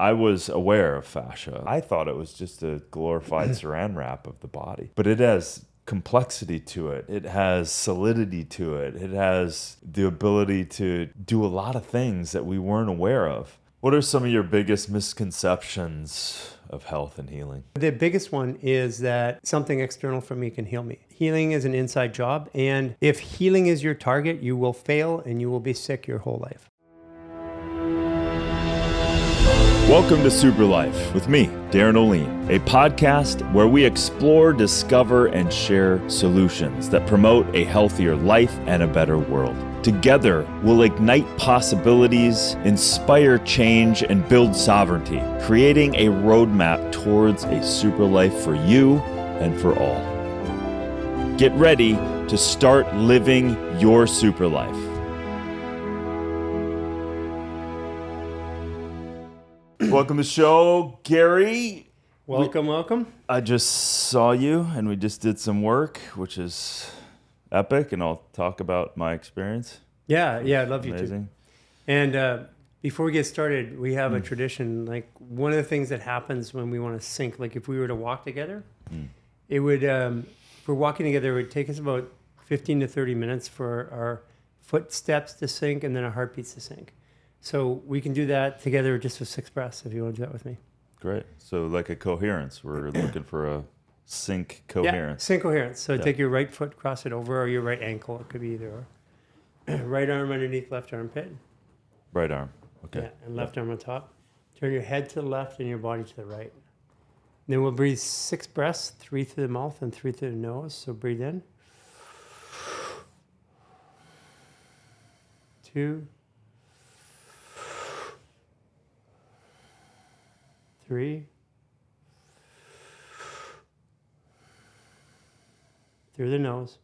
I was aware of fascia. I thought it was just a glorified saran wrap of the body, but it has complexity to it. It has solidity to it. It has the ability to do a lot of things that we weren't aware of. What are some of your biggest misconceptions of health and healing? The biggest one is that something external from me can heal me. Healing is an inside job, and if healing is your target, you will fail and you will be sick your whole life. Welcome to Super Life with me, Darren O'Lean, a podcast where we explore, discover, and share solutions that promote a healthier life and a better world. Together, we'll ignite possibilities, inspire change, and build sovereignty, creating a roadmap towards a super life for you and for all. Get ready to start living your super life. Welcome to the show, Gary. Welcome. I just saw you and we just did some work, which is epic, and I'll talk about my experience. Yeah, I'd love you to. Amazing. And before we get started, we have a tradition. Like, one of the things that happens when we want to sync, like if we were to walk together, it would, if we're walking together, it would take us about 15 to 30 minutes for our footsteps to sync and then our heartbeats to sync. So we can do that together just with 6 breaths if you want to do that with me. Great. So like a coherence. We're looking for a sync coherence. Yeah, sync coherence. So take your right foot, cross it over, or your right ankle. It could be either or. Right arm underneath left armpit. Right arm. Okay. Yeah, and left arm on top. Turn your head to the left and your body to the right. Then we'll breathe 6 breaths, 3 through the mouth and 3 through the nose. So breathe in. 2. 3. Through the nose.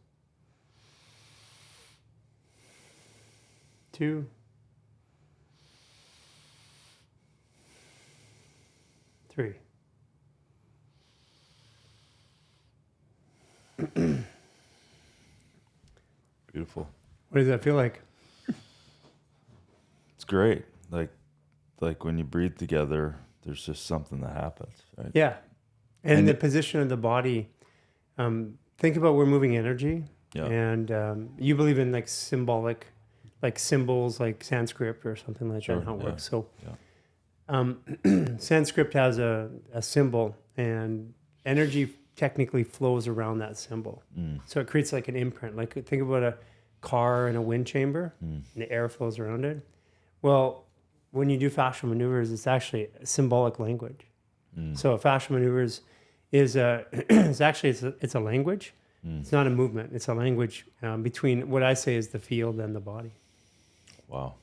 2. 3. Beautiful. What does that feel like? It's great. Like when you breathe together, there's just something that happens, right? Yeah. And the position of the body, think about we're moving energy. Yeah. And you believe in like symbolic, like symbols, like Sanskrit or something like that, and how it works. So Sanskrit has a symbol, and energy technically flows around that symbol. So it creates like an imprint. Like, think about a car in a wind chamber, and the air flows around it. Well, when you do fascial maneuvers, it's actually a symbolic language. So fascial maneuvers is it's a language. It's not a movement. It's a language between what I say is the field and the body. Wow,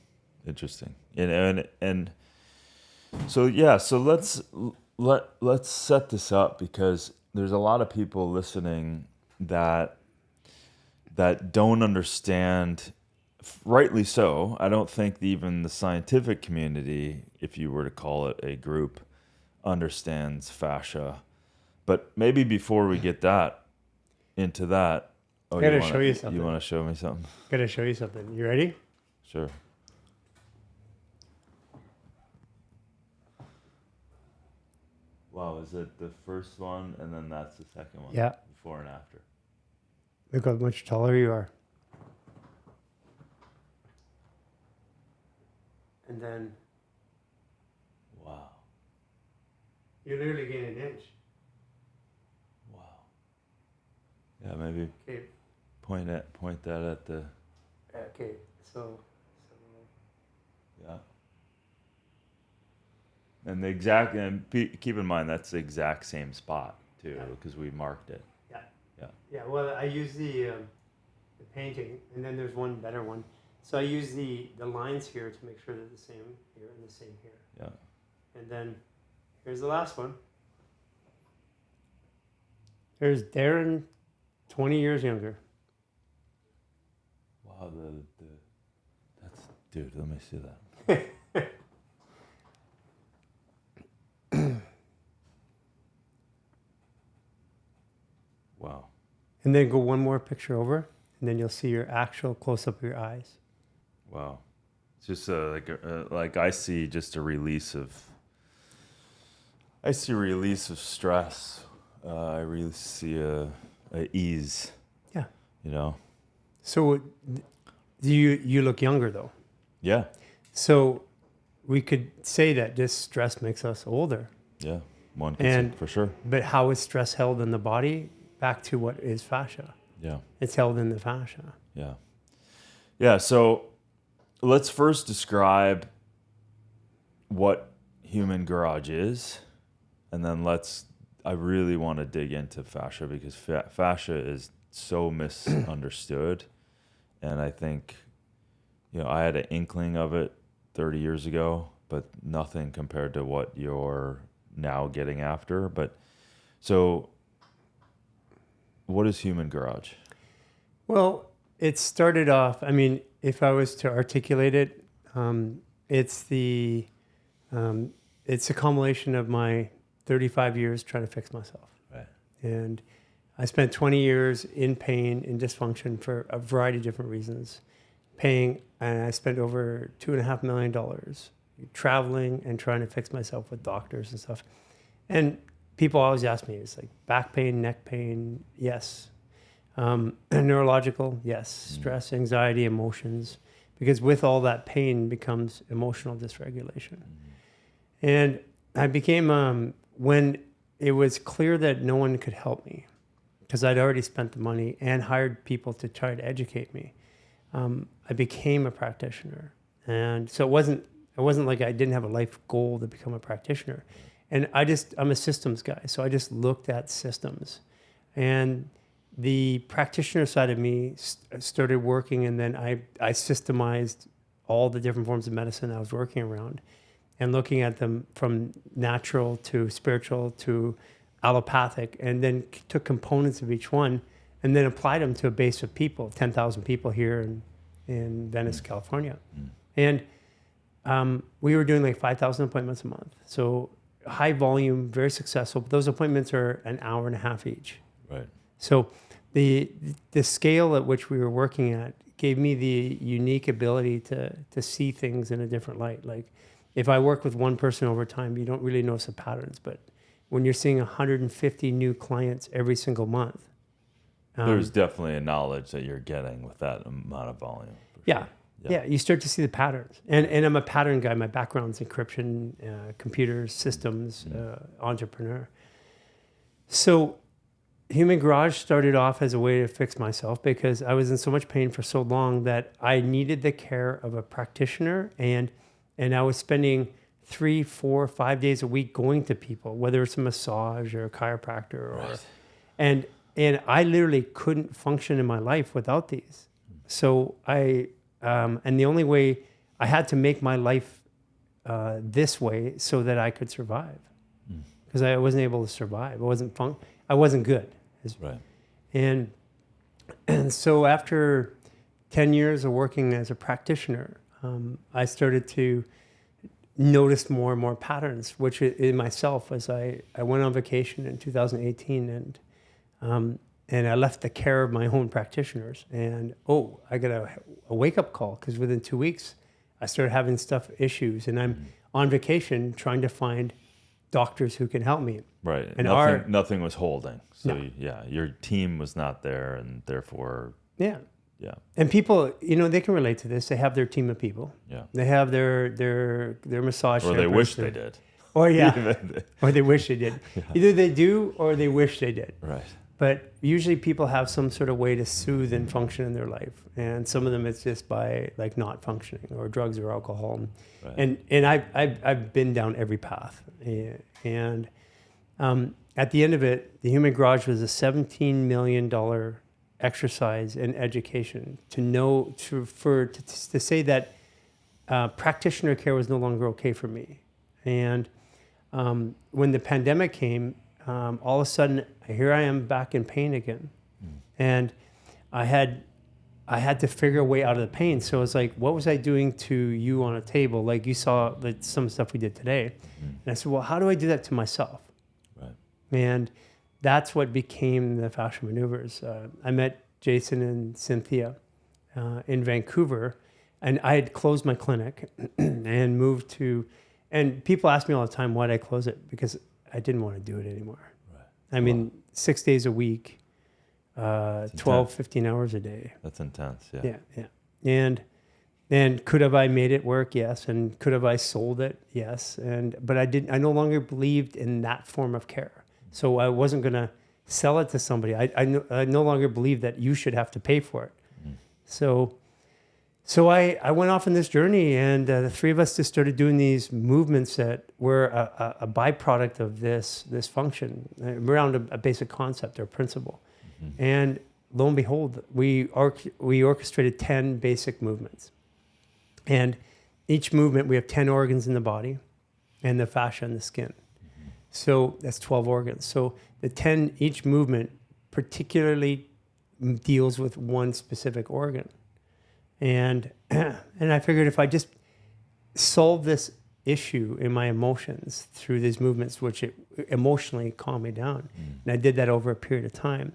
interesting. And so let's set this up, because there's a lot of people listening that don't understand. Rightly so. I don't think even the scientific community, if you were to call it a group, understands fascia. But maybe before we get into that, I gotta show you something. You want to show me something? Gotta show you something. You ready? Sure. Wow, is it the first one and then that's the second one? Yeah. Before and after. Look how much taller you are. And then, Wow. you literally gain an inch. Wow. Yeah, maybe Okay. point that at the. Okay. So Yeah. And keep in mind that's the exact same spot too, because we marked it. Yeah. Well, I use the painting, and then there's one better one. So I use the lines here to make sure they're the same here and the same here. Yeah. And then here's the last one. There's Darren, 20 years younger. Wow, dude, let me see that. Wow. And then go one more picture over, and then you'll see your actual close-up of your eyes. Wow. It's just like I see just a release of I see a release of stress. I really see a ease. Yeah. You know. So you look younger though. Yeah. So we could say that this stress makes us older. Yeah. One can say for sure. But how is stress held in the body? Back to what is fascia. Yeah. It's held in the fascia. Yeah. Yeah. So let's first describe what human garage is, and then I really want to dig into fascia because fascia is so misunderstood. And I think, I had an inkling of it 30 years ago, but nothing compared to what you're now getting after. But so what is human garage? Well, it started off, if I was to articulate it, it's a combination of my 35 years trying to fix myself. Right. And I spent 20 years in pain and dysfunction for a variety of different reasons. And I spent over $2.5 million traveling and trying to fix myself with doctors and stuff. And people always ask me, it's like back pain, neck pain, yes. Neurological, yes. Stress, anxiety, emotions. Because with all that pain becomes emotional dysregulation. And I became, when it was clear that no one could help me, because I'd already spent the money and hired people to try to educate me, I became a practitioner. And so it wasn't like I didn't have a life goal to become a practitioner. And I'm a systems guy, so I just looked at systems. And the practitioner side of me started working, and then I systemized all the different forms of medicine I was working around and looking at them from natural to spiritual to allopathic, and then took components of each one and then applied them to a base of people, 10,000 people here in Venice, California. And we were doing like 5,000 appointments a month. So high volume, very successful. But those appointments are an hour and a half each. Right. So the scale at which we were working at gave me the unique ability to see things in a different light. Like if I work with one person over time, you don't really notice the patterns. But when you're seeing 150 new clients every single month, there's definitely a knowledge that you're getting with that amount of volume. Yeah. Yeah, you start to see the patterns. And I'm a pattern guy. My background's encryption, computers, systems, entrepreneur. So Human Garage started off as a way to fix myself because I was in so much pain for so long that I needed the care of a practitioner. And I was spending 3, 4, 5 days a week going to people, whether it's a massage or a chiropractor. And I literally couldn't function in my life without these. So and the only way I had to make my life this way so that I could survive, because I wasn't able to survive. I wasn't good. Right. And so after 10 years of working as a practitioner, I started to notice more and more patterns, which in myself was I went on vacation in 2018 and I left the care of my own practitioners, and I got a wake-up call, because within 2 weeks I started having issues, and I'm on vacation trying to find doctors who can help me. Right. And nothing was holding. So your team was not there, and therefore. Yeah. And people, they can relate to this. They have their team of people. Yeah. They have their massage. Or they wish they did. Or or they wish they did. Yeah. Either they do or they wish they did. Right. But usually people have some sort of way to soothe and function in their life. And some of them it's just by like not functioning, or drugs or alcohol. Right. And I've been down every path. And at the end of it, the Human Garage was a $17 million exercise in education to say that practitioner care was no longer okay for me. And when the pandemic came, all of a sudden, here I am back in pain again. And I had to figure a way out of the pain. So it's like, what was I doing to you on a table? Like you saw some stuff we did today. And I said, well, how do I do that to myself? Right. And that's what became the Fascia Maneuvers. I met Jason and Cynthia in Vancouver, and I had closed my clinic and moved to, and people ask me all the time, why did I close it? Because I didn't want to do it anymore. Right. I mean, 6 days a week, 12, 15 hours a day. That's intense. Yeah. Yeah. Yeah. And could have I made it work? Yes. And could have I sold it? Yes. But I no longer believed in that form of care. So I wasn't going to sell it to somebody. I no longer believe that you should have to pay for it. So I went off on this journey, and the three of us just started doing these movements that were a byproduct of this function around a basic concept or principle. And lo and behold, we orchestrated 10 basic movements. And each movement, we have 10 organs in the body and the fascia and the skin. So that's 12 organs. So each movement particularly deals with one specific organ. And I figured if I just solve this issue in my emotions through these movements, which it emotionally calmed me down, and I did that over a period of time,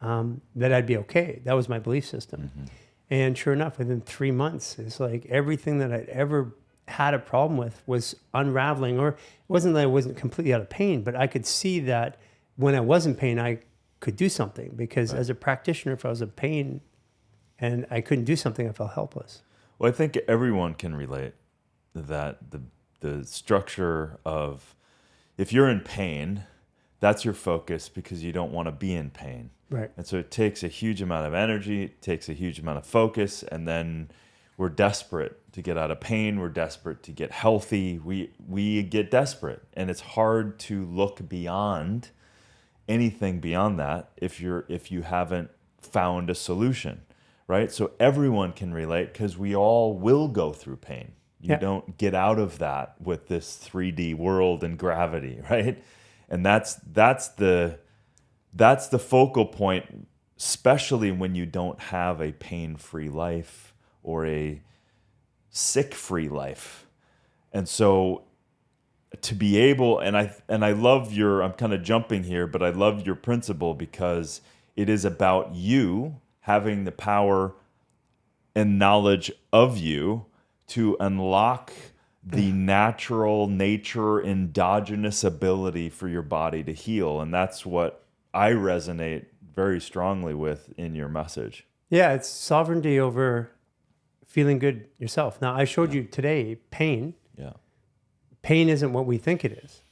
that I'd be okay. That was my belief system. And sure enough, within 3 months, it's like everything that I'd ever had a problem with was unraveling. Or it wasn't that I wasn't completely out of pain, but I could see that when I was in pain, I could do something. Because as a practitioner, if I was in pain and I couldn't do something, I felt helpless. Well, I think everyone can relate that the structure of, if you're in pain, that's your focus because you don't want to be in pain. Right. And so it takes a huge amount of energy, it takes a huge amount of focus, and then we're desperate to get out of pain. We're desperate to get healthy. We get desperate, and it's hard to look beyond anything beyond that if you haven't found a solution, right? So everyone can relate because we all will go through pain. You don't get out of that with this 3D world and gravity, right? And that's the focal point, especially when you don't have a pain-free life or a sick-free life. And so to be able, and I love I'm kind of jumping here, but I love your principle because it is about you having the power and knowledge of you to unlock the natural nature, endogenous ability for your body to heal. And that's what I resonate very strongly with in your message. Yeah, it's sovereignty over feeling good yourself. Now, I showed you today pain. Yeah. Pain isn't what we think it is.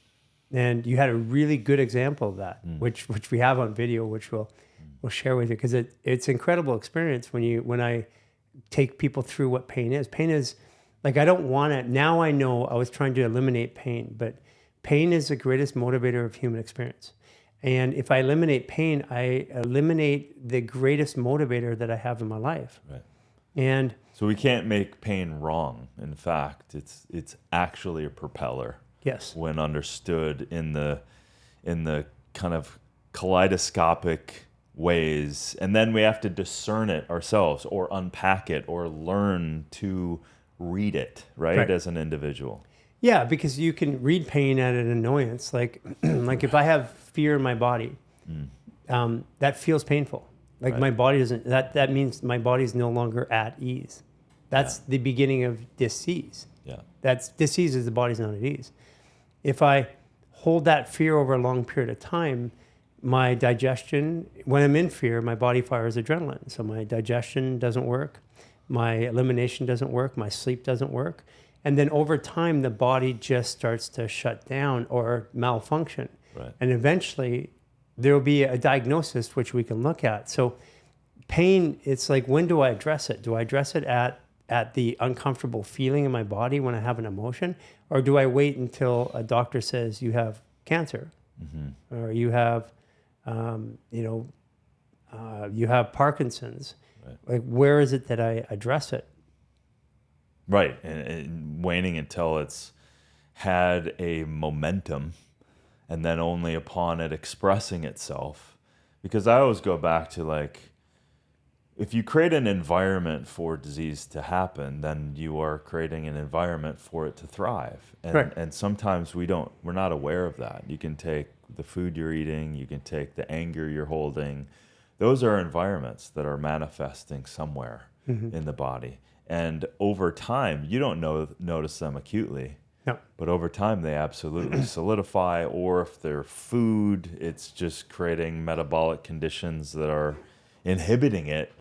And you had a really good example of that, which we have on video, which we'll share with you, because it's an incredible experience when I take people through what pain is. Pain is, like, I don't want it. Now I know I was trying to eliminate pain, but pain is the greatest motivator of human experience. And if I eliminate pain, I eliminate the greatest motivator that I have in my life. Right. And so we can't make pain wrong. In fact, it's actually a propeller. Yes. When understood in the kind of kaleidoscopic ways, and then we have to discern it ourselves or unpack it or learn to read it, right? As an individual. Yeah, because you can read pain at an annoyance. Like if I have fear in my body, that feels painful. Like my body doesn't, that means my body's no longer at ease. That's the beginning of dis-ease. Yeah. That's dis-ease is the body's not at ease. If I hold that fear over a long period of time, my digestion, when I'm in fear, my body fires adrenaline. So my digestion doesn't work, my elimination doesn't work, my sleep doesn't work. And then over time, the body just starts to shut down or malfunction. Right. And eventually, there will be a diagnosis which we can look at. So pain, it's like, when do I address it? Do I address it at the uncomfortable feeling in my body when I have an emotion? Or do I wait until a doctor says you have cancer? Or you have, you have Parkinson's? Right. Like, where is it that I address it? Right, and waiting until it's had a momentum, and then only upon it expressing itself. Because I always go back to, like, if you create an environment for disease to happen, then you are creating an environment for it to thrive. And sometimes we're not aware of that. You can take the food you're eating, you can take the anger you're holding. Those are environments that are manifesting somewhere in the body. And over time, you don't notice them acutely, No. But over time, they absolutely solidify, or if they're food, it's just creating metabolic conditions that are inhibiting it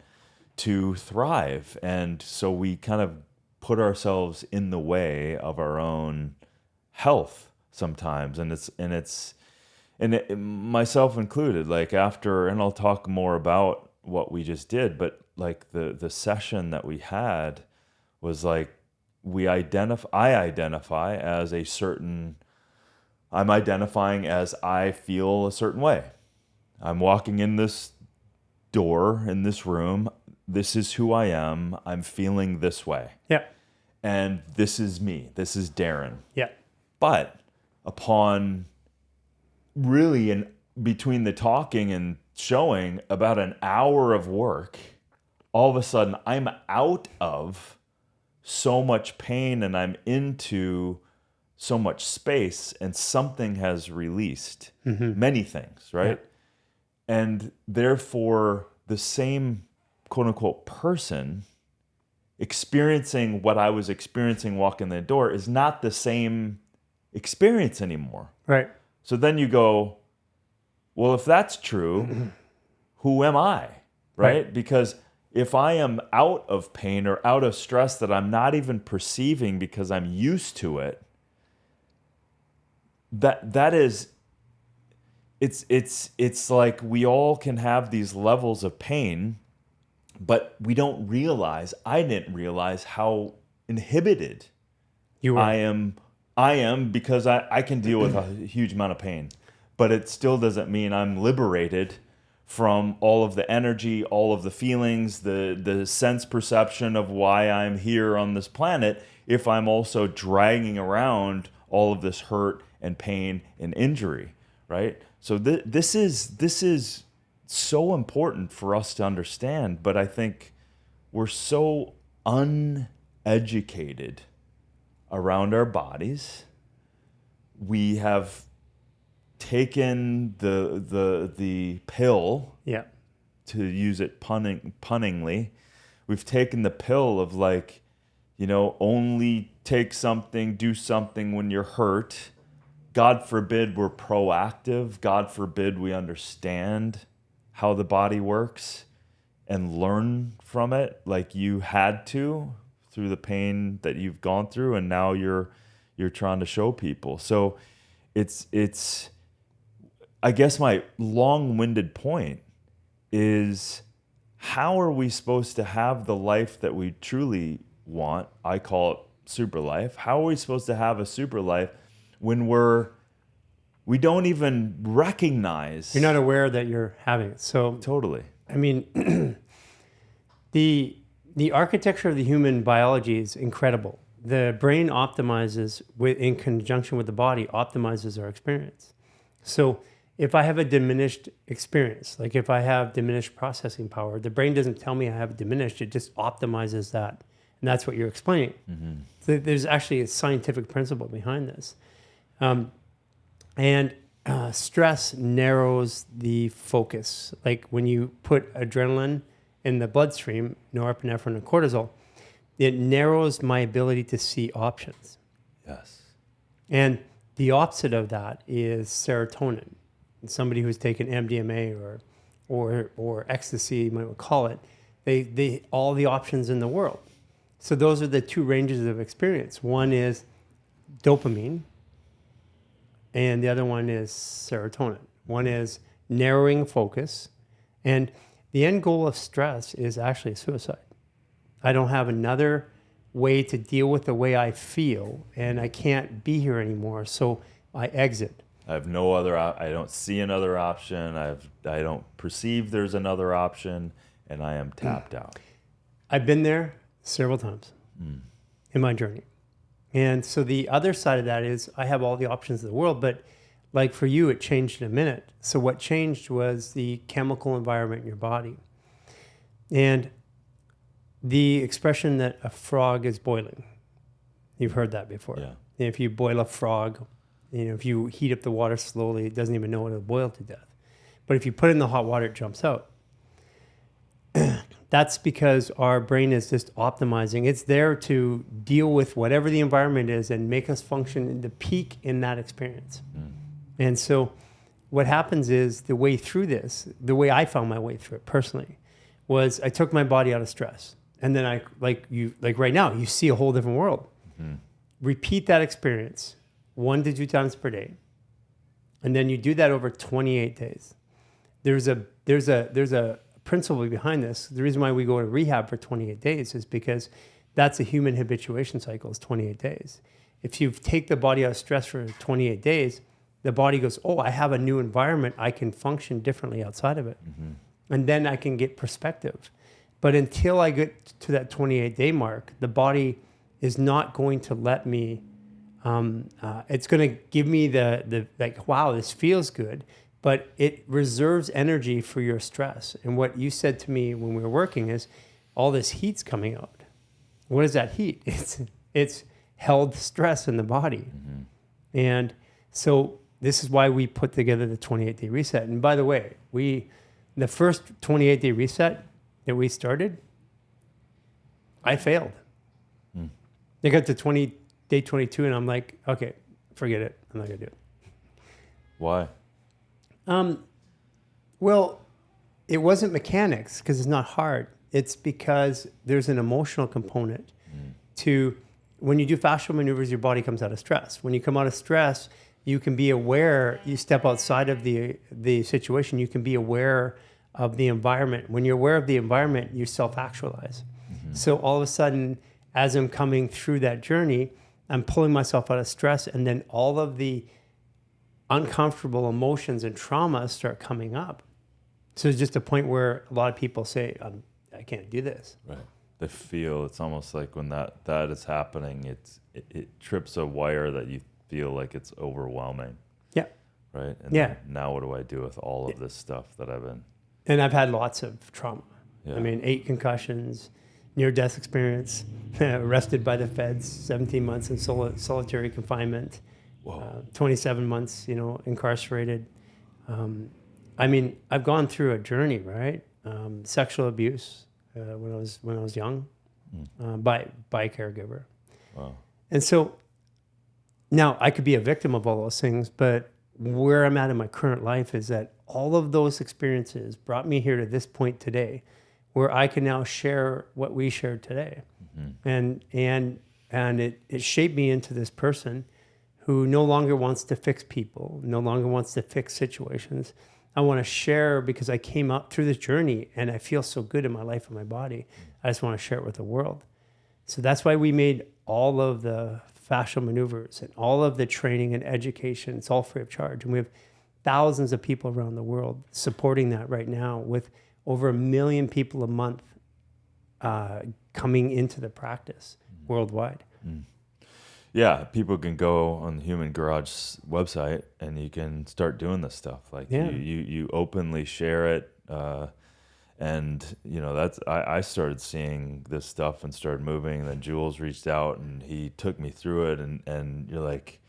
to thrive. And so we kind of put ourselves in the way of our own health sometimes. Myself included, like after, and I'll talk more about what we just did, but like the session that we had was like, I identify as a certain, I'm identifying as I feel a certain way. I'm walking in this door, in this room. This is who I am. I'm feeling this way. Yeah. And this is me. This is Darren. Yeah. But upon really in between the talking and showing about an hour of work, all of a sudden I'm out of so much pain and I'm into so much space, and something has released many things, right? Yeah. And therefore the same quote unquote person experiencing what I was experiencing walking the door is not the same experience anymore. Right. So then you go, well, if that's true, who am I? Right? Because if I am out of pain or out of stress that I'm not even perceiving because I'm used to it, that is, it's like we all can have these levels of pain, but we don't realize, I didn't realize how inhibited you were. I am because I can deal with a huge amount of pain, but it still doesn't mean I'm liberated from all of the energy, all of the feelings, the sense perception of why I'm here on this planet, if I'm also dragging around all of this hurt and pain and injury, right? So this is so important for us to understand, but I think we're so uneducated around our bodies. We have taken the pill, yeah, to use it punningly. We've taken the pill of like, only take something, do something when you're hurt. God forbid we're proactive. God forbid we understand how the body works and learn from it like you had to through the pain that you've gone through, and now you're trying to show people. So it's I guess my long-winded point is, how are we supposed to have the life that we truly want? I call it super life. How are we supposed to have a super life when we don't even recognize? You're not aware that you're having it. So totally. I mean, the architecture of the human biology is incredible. The brain optimizes in conjunction with the body, optimizes our experience. So if I have a diminished experience, like if I have diminished processing power, the brain doesn't tell me I have diminished, it just optimizes that. And that's what you're explaining. Mm-hmm. So there's actually a scientific principle behind this. Stress narrows the focus. Like when you put adrenaline in the bloodstream, norepinephrine and cortisol, it narrows my ability to see options. Yes. And the opposite of that is serotonin. Somebody who's taken MDMA or ecstasy, you might call it, they all the options in the world. So those are the two ranges of experience. One is dopamine, and the other one is serotonin. One is narrowing focus, and the end goal of stress is actually suicide. I don't have another way to deal with the way I feel, and I can't be here anymore, so I exit. I have no other. I don't see another option. I don't perceive there's another option, and I am tapped out. I've been there several times in my journey. And so the other side of that is I have all the options in the world, but like for you, it changed in a minute. So what changed was the chemical environment in your body. And the expression that a frog is boiling. You've heard that before. Yeah. And if you boil a frog, if you heat up the water slowly, it doesn't even know it'll boil to death. But if you put it in the hot water, it jumps out. that's because our brain is just optimizing. It's there to deal with whatever the environment is and make us function in the peak in that experience. And so what happens is the way through this, the way I found my way through it personally, was I took my body out of stress. And then like right now, you see a whole different world. Repeat that experience 1 to 2 times per day. And then you do that over 28 days. There's a principle behind this. The reason why we go to rehab for 28 days is because that's a human habituation cycle, is 28 days. If you take the body out of stress for 28 days, the body goes, oh, I have a new environment. I can function differently outside of it. And then I can get perspective. But until I get to that 28-day mark, the body is not going to let me, it's going to give me the like, wow, this feels good. But it reserves energy for your stress. And what you said to me when we were working is, all this heat's coming out. What is that heat? It's held stress in the body. And so this is why we put together the 28-day reset. And by the way, the first 28-day reset that we started, I failed. I got to day 22 and I'm like, okay, forget it. I'm not gonna do it. Why? Well, it wasn't mechanics because it's not hard. It's because there's an emotional component to when you do fascial maneuvers, your body comes out of stress. When you come out of stress, you can be aware, you step outside of the situation, you can be aware of the environment. When you're aware of the environment, you self-actualize. So all of a sudden, as I'm coming through that journey, I'm pulling myself out of stress, and then all of the uncomfortable emotions and trauma start coming up. So it's just a point where a lot of people say, I can't do this. Right. They feel, it's almost like when that is happening, it trips a wire that you feel like it's overwhelming. Yeah. Right? And then now what do I do with all of this stuff that I've been... And I've had lots of trauma. Yeah. I mean, 8 concussions, near-death experience, arrested by the feds, 17 months in solitary confinement, 27 months, incarcerated. I mean, I've gone through a journey, right? Sexual abuse when I was young by a caregiver. Wow. And so now I could be a victim of all those things, but where I'm at in my current life is that all of those experiences brought me here to this point today, where I can now share what we shared today. And it shaped me into this person who no longer wants to fix people, no longer wants to fix situations. I want to share because I came up through this journey and I feel so good in my life and my body. I just want to share it with the world. So that's why we made all of the fascial maneuvers and all of the training and education. It's all free of charge. And we have thousands of people around the world supporting that right now, with over 1 million people a month coming into the practice worldwide. Yeah, people can go on the Human Garage website and you can start doing this stuff. Like you openly share it, and that's I started seeing this stuff and started moving. And then Jules reached out and he took me through it, and you're like,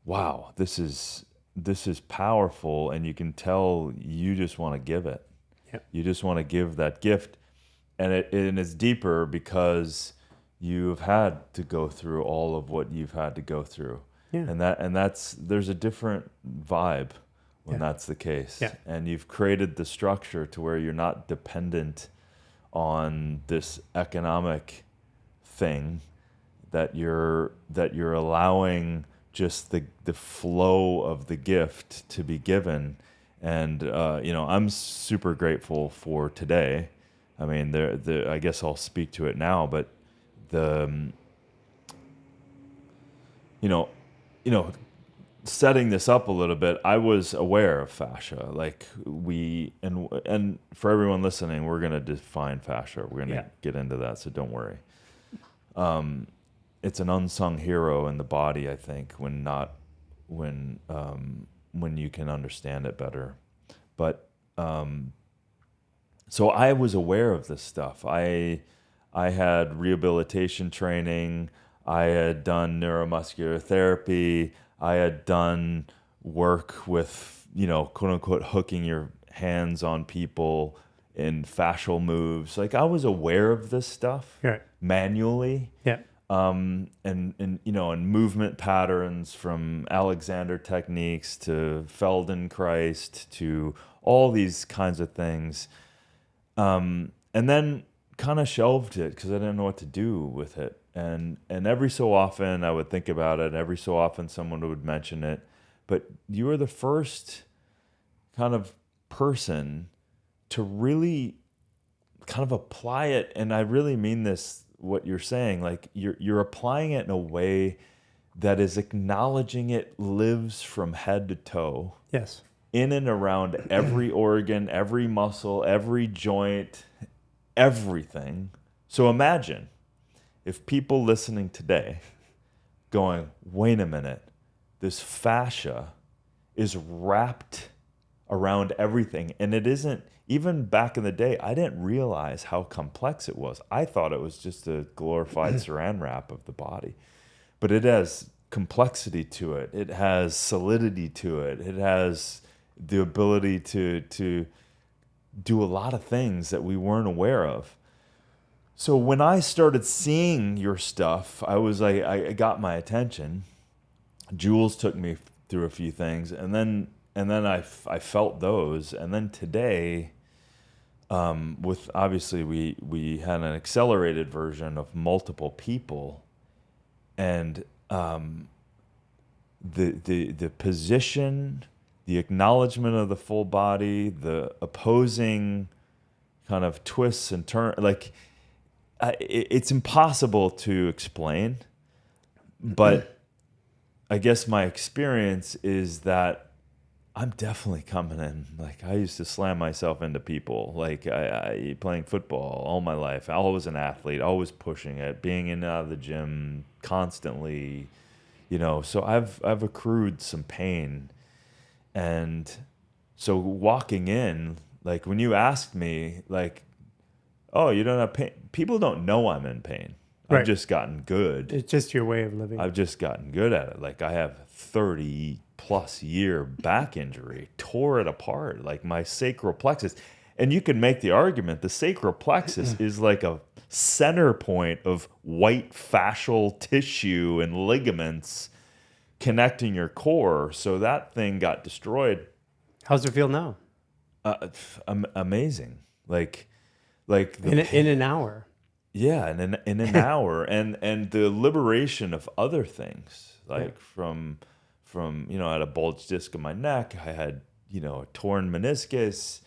wow, this is powerful, and you can tell you just want to give it. Yep. You just want to give that gift, and it's deeper because you've had to go through all of what you've had to go through. Yeah. And there's a different vibe when that's the case. Yeah. And you've created the structure to where you're not dependent on this economic thing, that you're allowing just the flow of the gift to be given. And I'm super grateful for today. I mean, I guess I'll speak to it now, but setting this up a little bit, I was aware of fascia. Like and for everyone listening, we're going to define fascia. We're going to get into that, so don't worry. It's an unsung hero in the body, I think, when you can understand it better. But so I was aware of this stuff. I had rehabilitation training. I had done neuromuscular therapy. I had done work with, quote unquote, hooking your hands on people in fascial moves. Like I was aware of this stuff Right. manually. Yeah. And and movement patterns from Alexander techniques to Feldenkrais to all these kinds of things. And then kind of shelved it because I didn't know what to do with it. And every so often I would think about it. Every so often someone would mention it. But you were the first kind of person to really kind of apply it. And I really mean this, what you're saying, like you're applying it in a way that is acknowledging it lives from head to toe. Yes. In and around every organ, every muscle, every joint, everything. So imagine if people listening today going, wait a minute, this fascia is wrapped around everything. And it isn't, even back in the day, I didn't realize how complex it was. I thought it was just a glorified saran wrap of the body. But it has complexity to it. It has solidity to it. It has the ability to do a lot of things that we weren't aware of. So when I started seeing your stuff, I got my attention. Jules took me through a few things, and then I felt those. And then today, with obviously we had an accelerated version of multiple people, and the position, the acknowledgement of the full body, the opposing kind of twists and turns, like it's impossible to explain. But I guess my experience is that I'm definitely coming in. Like I used to slam myself into people. Like I playing football all my life. I was an athlete, always pushing it, being in and out of the gym constantly. So I've accrued some pain. And so walking in, like when you asked me, like, oh, you don't have pain. People don't know I'm in pain. Right. I've just gotten good. It's just your way of living. I've just gotten good at it. Like I have 30+ year back injury, tore it apart, like my sacral plexus. And you can make the argument the sacral plexus is like a center point of white fascial tissue and ligaments connecting your core. So that thing got destroyed. How's it feel now? Amazing. Like in an hour. Yeah, and in an hour, and the liberation of other things, like from I had a bulged disc in my neck, I had a torn meniscus,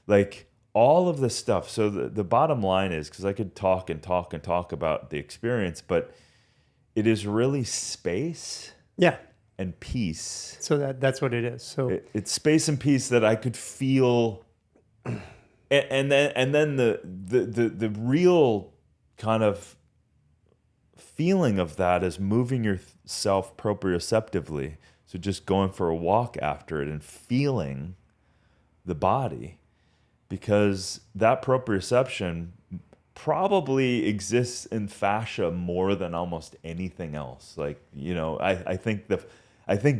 like all of this stuff. So the bottom line is, because I could talk and talk and talk about the experience, but it is really space, and peace. So that's what it is. So it's space and peace that I could feel, and then the real kind of feeling of that is moving yourself proprioceptively. So just going for a walk after it and feeling the body, because that proprioception probably exists in fascia more than almost anything else. Like, I think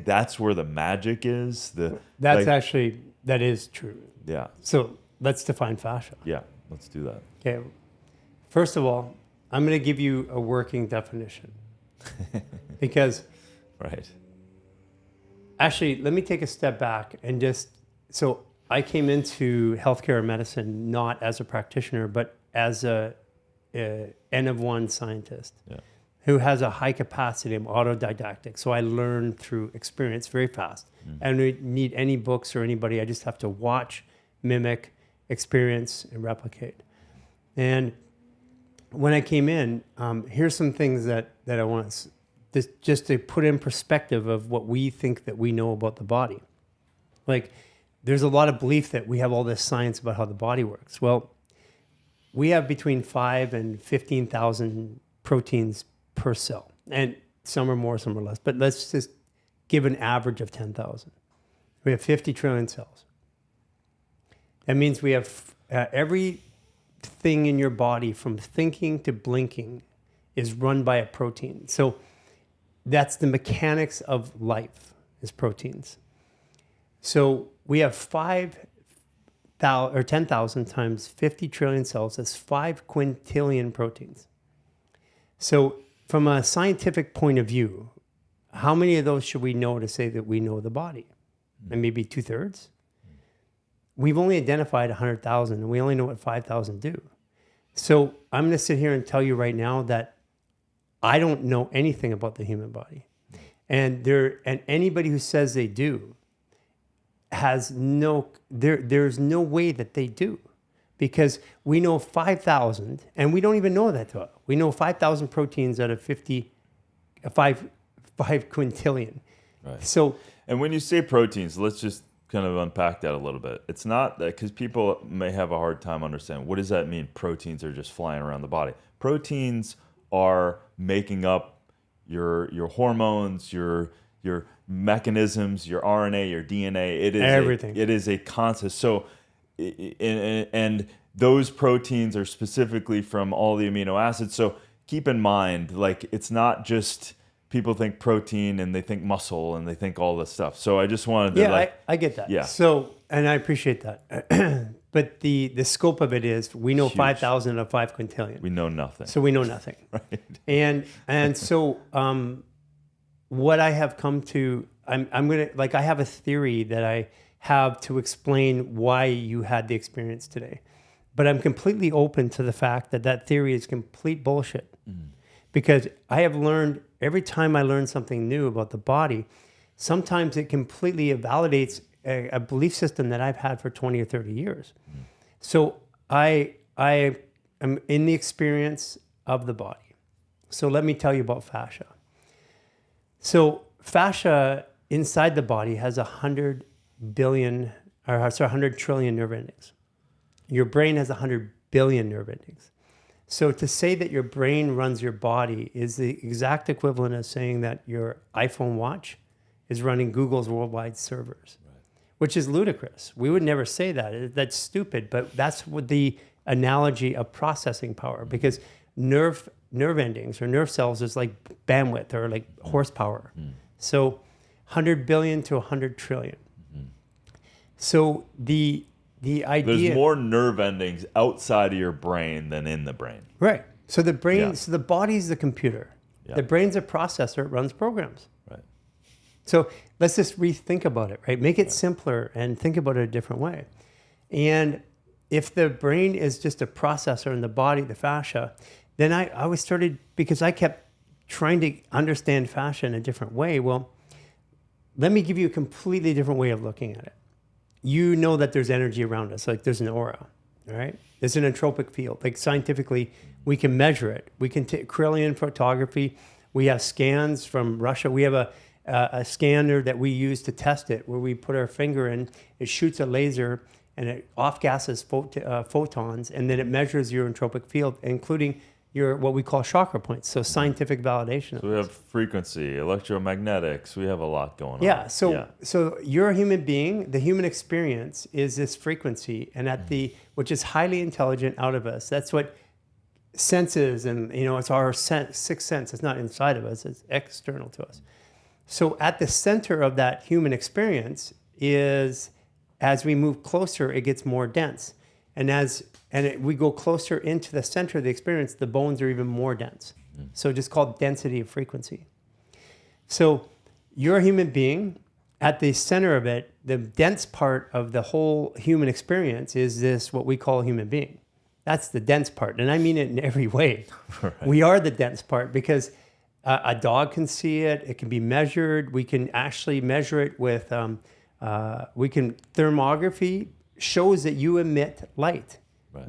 that's where the magic is. That is true. Yeah. So let's define fascia. Yeah, let's do that. Okay. First of all, I'm going to give you a working definition because right. Actually, let me take a step back and so I came into healthcare and medicine not as a practitioner, but as a N of one scientist who has a high capacity of autodidactic. So I learn through experience very fast. I don't need any books or anybody. I just have to watch, mimic, experience, and replicate. And when I came in, here's some things that I want to just to put in perspective of what we think that we know about the body. Like, there's a lot of belief that we have all this science about how the body works. Well, we have between 5 and 15,000 proteins per cell, and some are more, some are less. But let's just give an average of 10,000. We have 50 trillion cells. That means we have every thing in your body from thinking to blinking is run by a protein. So that's the mechanics of life, is proteins. So we have 5 10,000 times 50 trillion cells, that's 5 quintillion proteins. So from a scientific point of view, how many of those should we know to say that we know the body? And maybe 2/3? We've only identified 100,000 and we only know what 5,000 do. So I'm going to sit here and tell you right now that I don't know anything about the human body. And anybody who says they do has there's no way that they do, because we know 5,000 and we don't even know that. We know 5,000 proteins out of 5 quintillion. Right. So, and when you say proteins, let's just kind of unpack that a little bit. It's not that, because people may have a hard time understanding, what does that mean? Proteins are just flying around the body. Proteins are making up your hormones, your mechanisms, your RNA, your DNA. It is everything. It is a concept. So, and those proteins are specifically from all the amino acids. So keep in mind, like, it's not just people think protein and they think muscle and they think all this stuff. So I just wanted to I get that. Yeah. So, and I appreciate that. But the scope of it is we know 5,000 of 5 quintillion. We know nothing. So we know nothing. Right. And so what I have come to, I'm going to, like, I have a theory that I have to explain why you had the experience today. But I'm completely open to the fact that theory is complete bullshit. Because I have learned, every time I learn something new about the body, sometimes it completely validates a belief system that I've had for 20 or 30 years. So I am in the experience of the body. So let me tell you about fascia. So fascia inside the body has 100 trillion nerve endings. Your brain has 100 billion nerve endings. So to say that your brain runs your body is the exact equivalent of saying that your iPhone watch is running Google's worldwide servers, which is ludicrous. We would never say that. That's stupid, but that's what the analogy of processing power, because nerve endings or nerve cells is like bandwidth or like horsepower. So 100 billion to 100 trillion. So the idea... There's more nerve endings outside of your brain than in the brain. Right. So the brain, so the body's the computer. Yeah. The brain's a processor, it runs programs. Right. So let's just rethink about it, right? Make it simpler and think about it a different way. And if the brain is just a processor in the body, the fascia, then I always started, because I kept trying to understand fascia in a different way. Well, let me give you a completely different way of looking at it. You know that there's energy around us, like there's an aura, all right? There's an entropic field. Like scientifically, we can measure it. We can take Kirlian photography. We have scans from Russia. We have a scanner that we use to test it, where we put our finger in, it shoots a laser, and it off-gases photons, and then it measures your entropic field, including your what we call chakra points. So scientific validation. So we have frequency, electromagnetics. We have a lot going on. Yeah. So you're a human being. The human experience is this frequency, and which is highly intelligent out of us. That's what senses, and it's our sixth sense. It's not inside of us. It's external to us. So at the center of that human experience is, as we move closer, it gets more dense, and we go closer into the center of the experience, the bones are even more dense. So just called density of frequency. So you're a human being. At the center of it, the dense part of the whole human experience is this, what we call a human being. That's the dense part. And I mean it in every way. Right. We are the dense part, because a dog can see it. It can be measured. We can actually measure it with, thermography shows that you emit light. Right.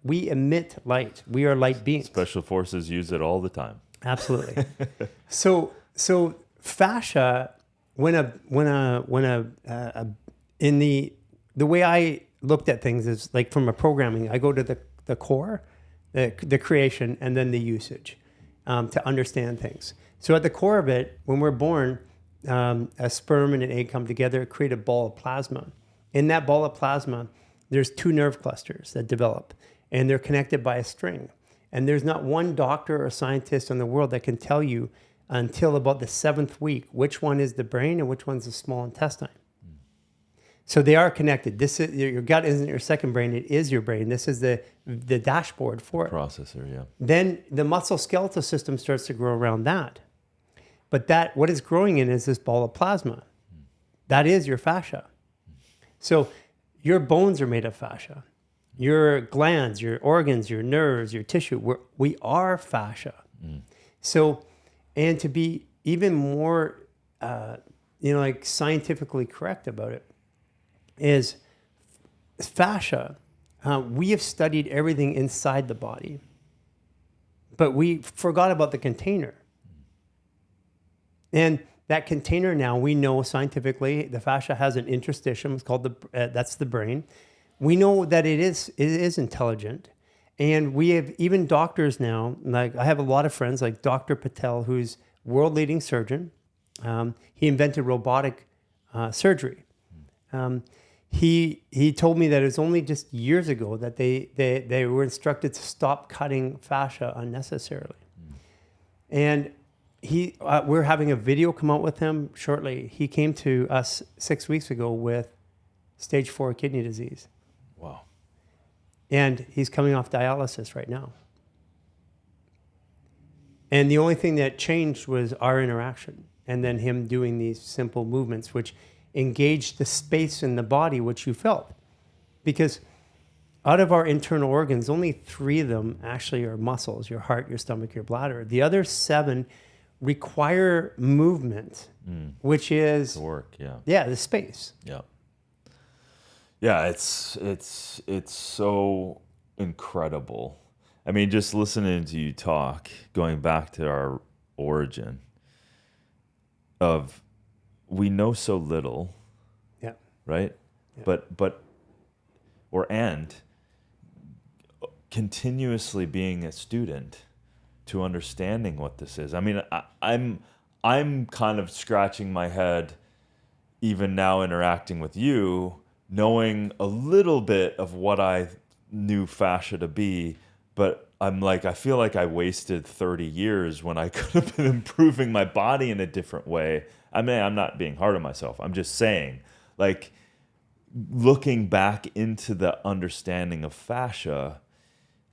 We emit light. We are light beings. Special forces use it all the time. Absolutely. So fascia, the way I looked at things is like from a programming, I go to the core, the creation, and then the usage to understand things. So at the core of it, when we're born, a sperm and an egg come together, create a ball of plasma. In that ball of plasma, there's 2 nerve clusters that develop, and they're connected by a string. And there's not one doctor or scientist in the world that can tell you until about the 7th week which one is the brain and which one's the small intestine. So they are connected. This is your gut isn't your second brain, it is your brain. This is the dashboard for it. Processor, yeah. Then the muscle skeletal system starts to grow around that. But that what it's growing in is this ball of plasma. That is your fascia. So your bones are made of fascia. Your glands, your organs, your nerves, your tissue, we are fascia. So, and to be even more, like scientifically correct about it, is fascia. We have studied everything inside the body, but we forgot about the container. And that container now, we know scientifically, the fascia has an interstitium. It's called that's the brain. We know that it is intelligent. And we have even doctors now, like I have a lot of friends like Dr. Patel, who's world leading surgeon. He invented robotic surgery. He told me that it was only just years ago that they were instructed to stop cutting fascia unnecessarily. And we're having a video come out with him shortly. He came to us 6 weeks ago with stage 4 kidney disease. Wow. And he's coming off dialysis right now. And the only thing that changed was our interaction and then him doing these simple movements, which engaged the space in the body, which you felt. Because out of our internal organs, only 3 of them actually are muscles, your heart, your stomach, your bladder. The other 7 require movement, which is the work, the space. Yeah, it's so incredible. I mean, just listening to you talk, going back to our origin of we know so little, right? Yeah. But continuously being a student to understanding what this is. I mean, I'm kind of scratching my head even now interacting with you, knowing a little bit of what I knew fascia to be, but I'm like, I feel like I wasted 30 years when I could have been improving my body in a different way. I mean, I'm not being hard on myself. I'm just saying, like, looking back into the understanding of fascia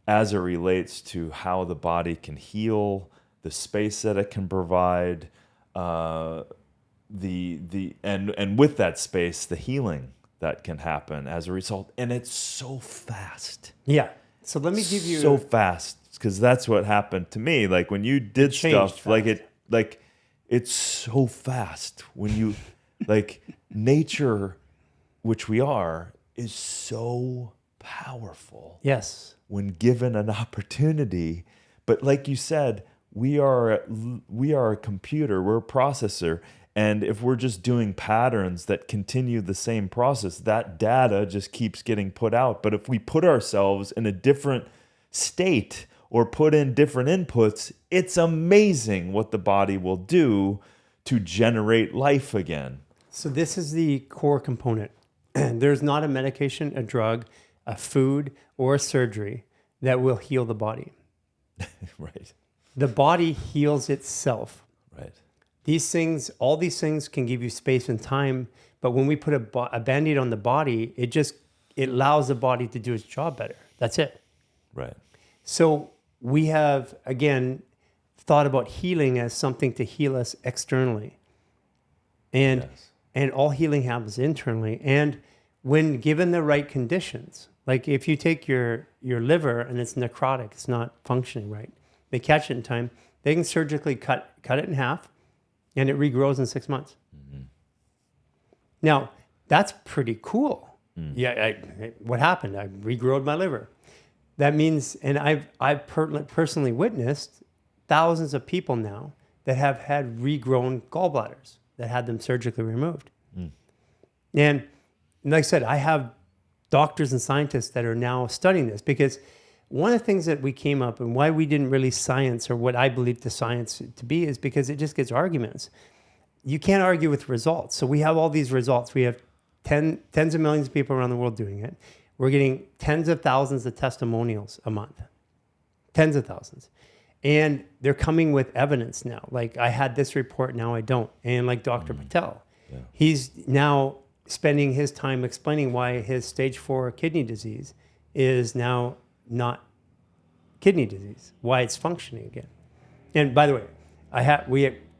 as it relates to how the body can heal, the space that it can provide, and with that space, the healing that can happen as a result. And it's so fast. Yeah. So let me give you so fast, because that's what happened to me. Like when you did stuff, fast. It's so fast when you like nature, which we are, is so powerful. Yes. When given an opportunity. But like you said, we are a computer, we're a processor. And if we're just doing patterns that continue the same process, that data just keeps getting put out. But if we put ourselves in a different state or put in different inputs, it's amazing what the body will do to generate life again. So this is the core component. There's not a medication, a drug, a food, or a surgery that will heal the body. Right. The body heals itself. Right. All these things can give you space and time, but when we put a Band-Aid on the body, it allows the body to do its job better. That's it. Right. So we have, again, thought about healing as something to heal us externally. And all healing happens internally. And when given the right conditions, like if you take your liver and it's necrotic, it's not functioning right, they catch it in time, they can surgically cut it in half, and it regrows in 6 months. Mm-hmm. Now, that's pretty cool. Yeah, what happened? I regrowed my liver. That means, and I've personally witnessed thousands of people now that have had regrown gallbladders that had them surgically removed. And like I said, I have doctors and scientists that are now studying this, because one of the things that we came up and why we didn't really science, or what I believe the science to be, is because it just gets arguments. You can't argue with results. So we have all these results. We have tens of millions of people around the world doing it. We're getting tens of thousands of testimonials a month. Tens of thousands. And they're coming with evidence now. Like, I had this report, now I don't. And like Dr. Patel, he's now spending his time explaining why his stage 4 kidney disease is now not kidney disease, why it's functioning again. And by the way,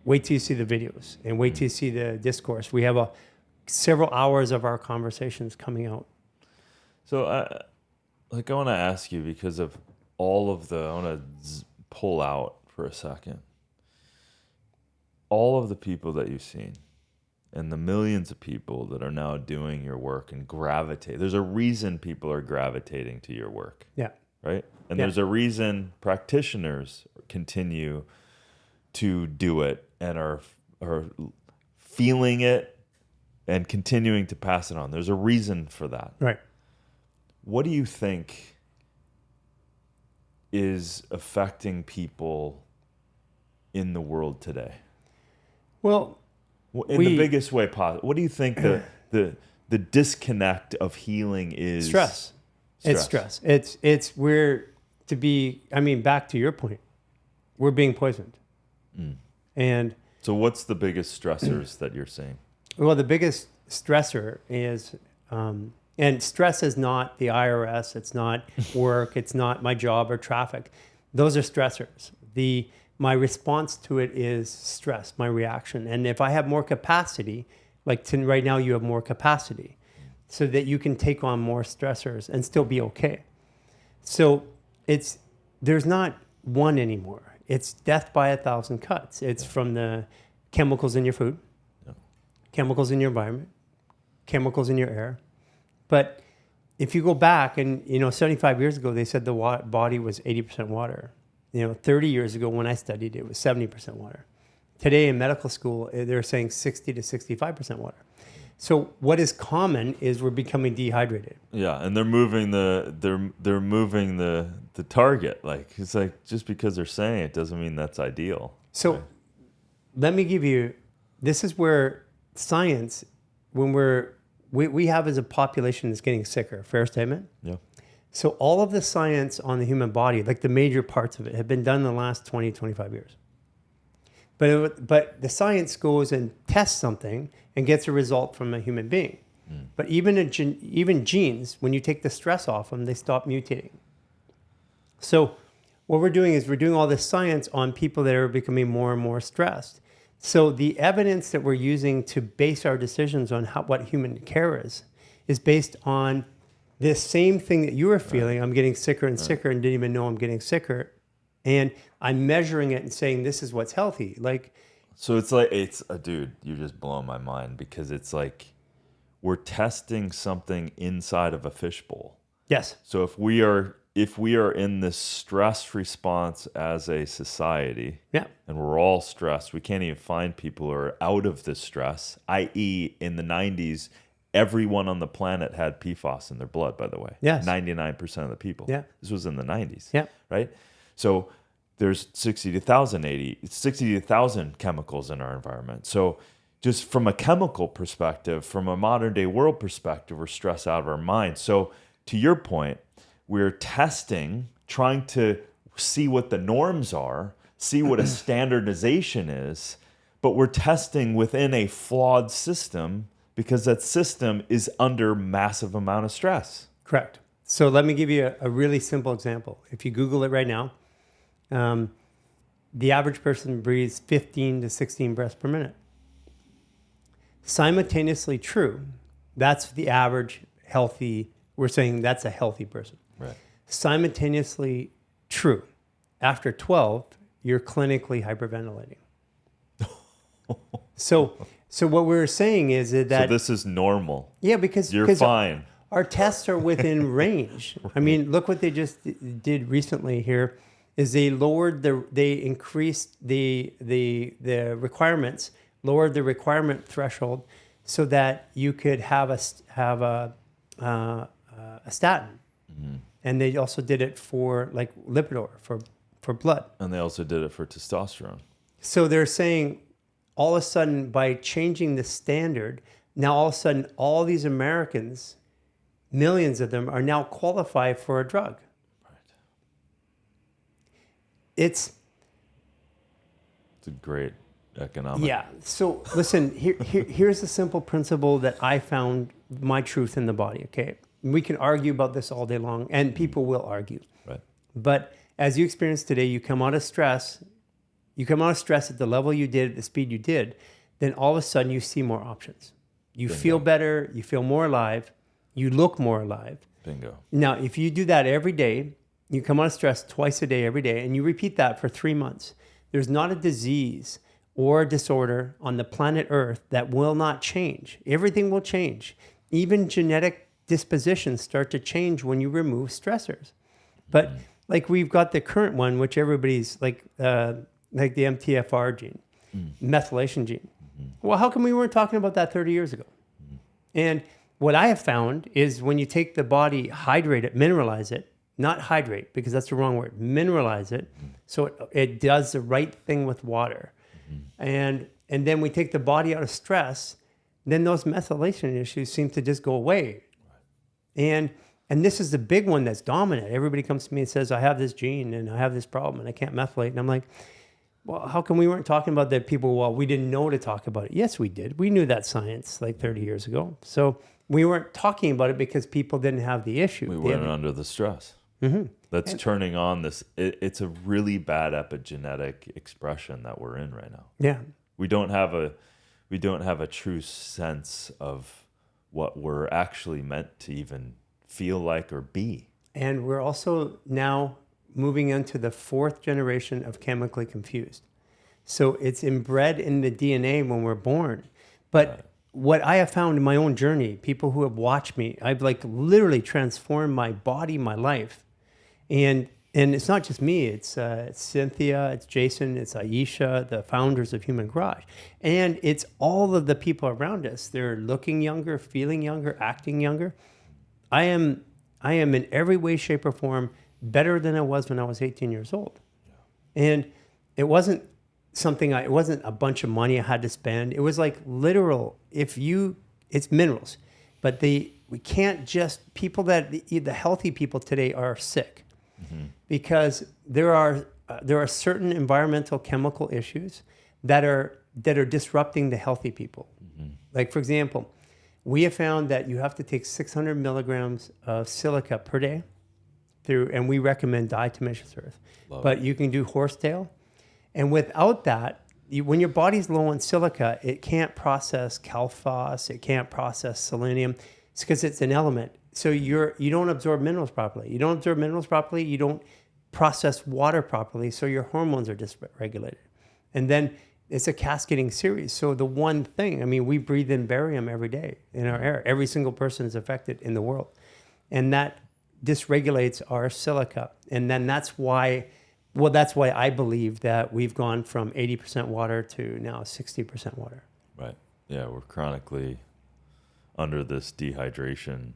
wait till you see the videos and wait till you see the discourse. We have several hours of our conversations coming out. So I want to ask you, because of all of I want to pull out for a second. All of the people that you've seen and the millions of people that are now doing your work and gravitate. There's a reason people are gravitating to your work. Yeah. Right? And there's a reason practitioners continue to do it and are feeling it and continuing to pass it on. There's a reason for that. Right. What do you think is affecting people in the world today? Well, in the biggest way possible. What do you think the disconnect of healing is? Stress. It's stress. It's back to your point, we're being poisoned. And so what's the biggest stressors that you're seeing? Well, the biggest stressor is, and stress is not the IRS, it's not work, it's not my job or traffic. Those are stressors. My response to it is stress, my reaction. And if I have more capacity, right now you have more capacity, so that you can take on more stressors and still be okay. So there's not one anymore. It's death by 1,000 cuts. It's from the chemicals in your food, chemicals in your environment, chemicals in your air. But if you go back and, 75 years ago, they said the body was 80% water. 30 years ago when I studied, it was 70% water. Today in medical school, they're saying 60 to 65% water. So what is common is we're becoming dehydrated. Yeah, and they're moving they're moving the target. It's like, just because they're saying it doesn't mean that's ideal. So let me give you, this is where science, when we have as a population that's getting sicker, fair statement? Yeah. So all of the science on the human body, like the major parts of it, have been done in the last 20, 25 years. But the science goes and tests something and gets a result from a human being. But even genes, when you take the stress off them, they stop mutating. So what we're doing is we're doing all this science on people that are becoming more and more stressed. So the evidence that we're using to base our decisions on what human care is based on this same thing that you were feeling. I'm getting sicker and sicker and didn't even know I'm getting sicker. And I'm measuring it and saying, this is what's healthy. So dude, you're just blowing my mind, because it's like we're testing something inside of a fishbowl. Yes. So if we are in this stress response as a society, and we're all stressed, we can't even find people who are out of this stress, i.e. in the 90s, everyone on the planet had PFAS in their blood, by the way. Yes. 99% of the people. Yeah. This was in the 90s. Yeah. Right? So there's 60 to 1,000 chemicals in our environment. So just from a chemical perspective, from a modern day world perspective, we're stressed out of our mind. So to your point, we're testing, trying to see what the norms are, see what a standardization is, but we're testing within a flawed system, because that system is under massive amount of stress. Correct. So let me give you a really simple example. If you Google it right now, the average person breathes 15 to 16 breaths per minute. Simultaneously true, that's the average healthy, we're saying that's a healthy person. Right. Simultaneously true, after 12, you're clinically hyperventilating. So what we're saying is that... So this is normal. Yeah, because... You're fine. Our tests are within range. Right. I mean, look what they just did recently here, is they increased the requirements, lowered the requirement threshold, so that you could have a statin. Mm-hmm. And they also did it for Lipitor, for blood. And they also did it for testosterone. So they're saying, all of a sudden, by changing the standard, now all of a sudden, all these Americans, millions of them, are now qualified for a drug. Right. It's a great economic. Yeah. So listen, here's a simple principle that I found my truth in the body. Okay. We can argue about this all day long, and people will argue. Right. But as you experience today, you come out of stress at the level you did, at the speed you did, then all of a sudden you see more options. You Bingo. feel better, you feel more alive, you look more alive. Bingo. Now, if you do that every day, you come out of stress twice a day, every day, and you repeat that for 3 months, there's not a disease or a disorder on the planet Earth that will not change. Everything will change. Even genetic dispositions start to change when you remove stressors. But like we've got the current one, which everybody's like the MTFR gene, methylation gene. Well, how come we weren't talking about that 30 years ago? And what I have found is when you take the body, hydrate it, mineralize it, not hydrate because that's the wrong word, mineralize it, so it does the right thing with water. And then we take the body out of stress, then those methylation issues seem to just go away. And this is the big one that's dominant. Everybody comes to me and says, I have this gene and I have this problem and I can't methylate. And I'm like, well, how come we weren't talking about that? People, well, we didn't know to talk about it. Yes, we did. We knew that science like 30 years ago. So we weren't talking about it because people didn't have the issue. We weren't under the stress. That's turning on this. It's a really bad epigenetic expression that we're in right now. Yeah. We don't have a true sense of what we're actually meant to even feel like or be. And we're also now moving into the 4th generation of chemically confused. So it's inbred in the DNA when we're born. But what I have found in my own journey, people who have watched me, I've like literally transformed my body, my life. And it's not just me, it's Cynthia, it's Jason, it's Aisha, the founders of Human Garage. And it's all of the people around us. They're looking younger, feeling younger, acting younger. I am in every way, shape, or form better than I was when I was 18 years old. And it wasn't it wasn't a bunch of money I had to spend. It was like literal, it's minerals. But we can't just, people the healthy people today are sick. Because there are certain environmental chemical issues that are disrupting the healthy people. Like for example, we have found that you have to take 600 milligrams of silica per day and we recommend diatomaceous earth. But you can do horsetail. And without that, when your body's low on silica, it can't process calphos, it can't process selenium. It's because it's an element. So you don't absorb minerals properly. You don't absorb minerals properly, you don't process water properly, so your hormones are dysregulated. And then it's a cascading series. So the one thing, we breathe in barium every day in our air. Every single person is affected in the world. And that dysregulates our silica. And then that's why I believe that we've gone from 80% water to now 60% water. Right. Yeah, we're chronically under this dehydration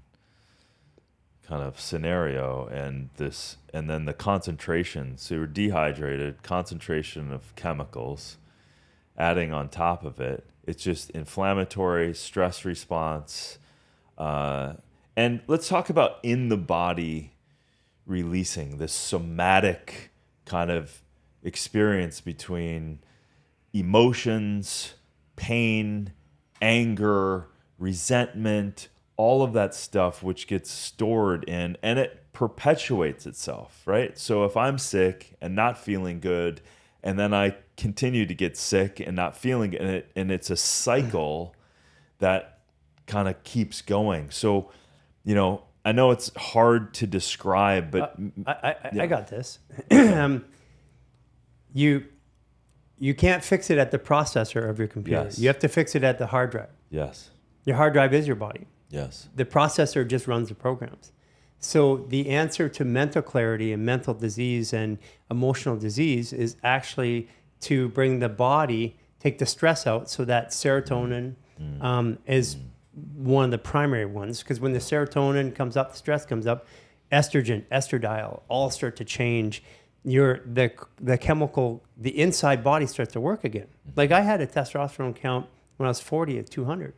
kind of scenario, and then the concentration. So we're dehydrated, concentration of chemicals, adding on top of it. It's just inflammatory, stress response. And let's talk about in the body releasing this somatic kind of experience between emotions, pain, anger, resentment, all of that stuff, which gets stored in, and it perpetuates itself, right? So if I'm sick and not feeling good, and then I continue to get sick and not feeling it, and it's a cycle that kind of keeps going. So, I know it's hard to describe, but I got this. You can't fix it at the processor of your computer. Yes. You have to fix it at the hard drive. Yes. Your hard drive is your body. Yes. The processor just runs the programs. So the answer to mental clarity and mental disease and emotional disease is actually to bring the body, take the stress out, so that serotonin is one of the primary ones. Because when the serotonin comes up, the stress comes up, estrogen, estradiol, all start to change. The chemical, the inside body starts to work again. Like I had a testosterone count when I was 40 at 200.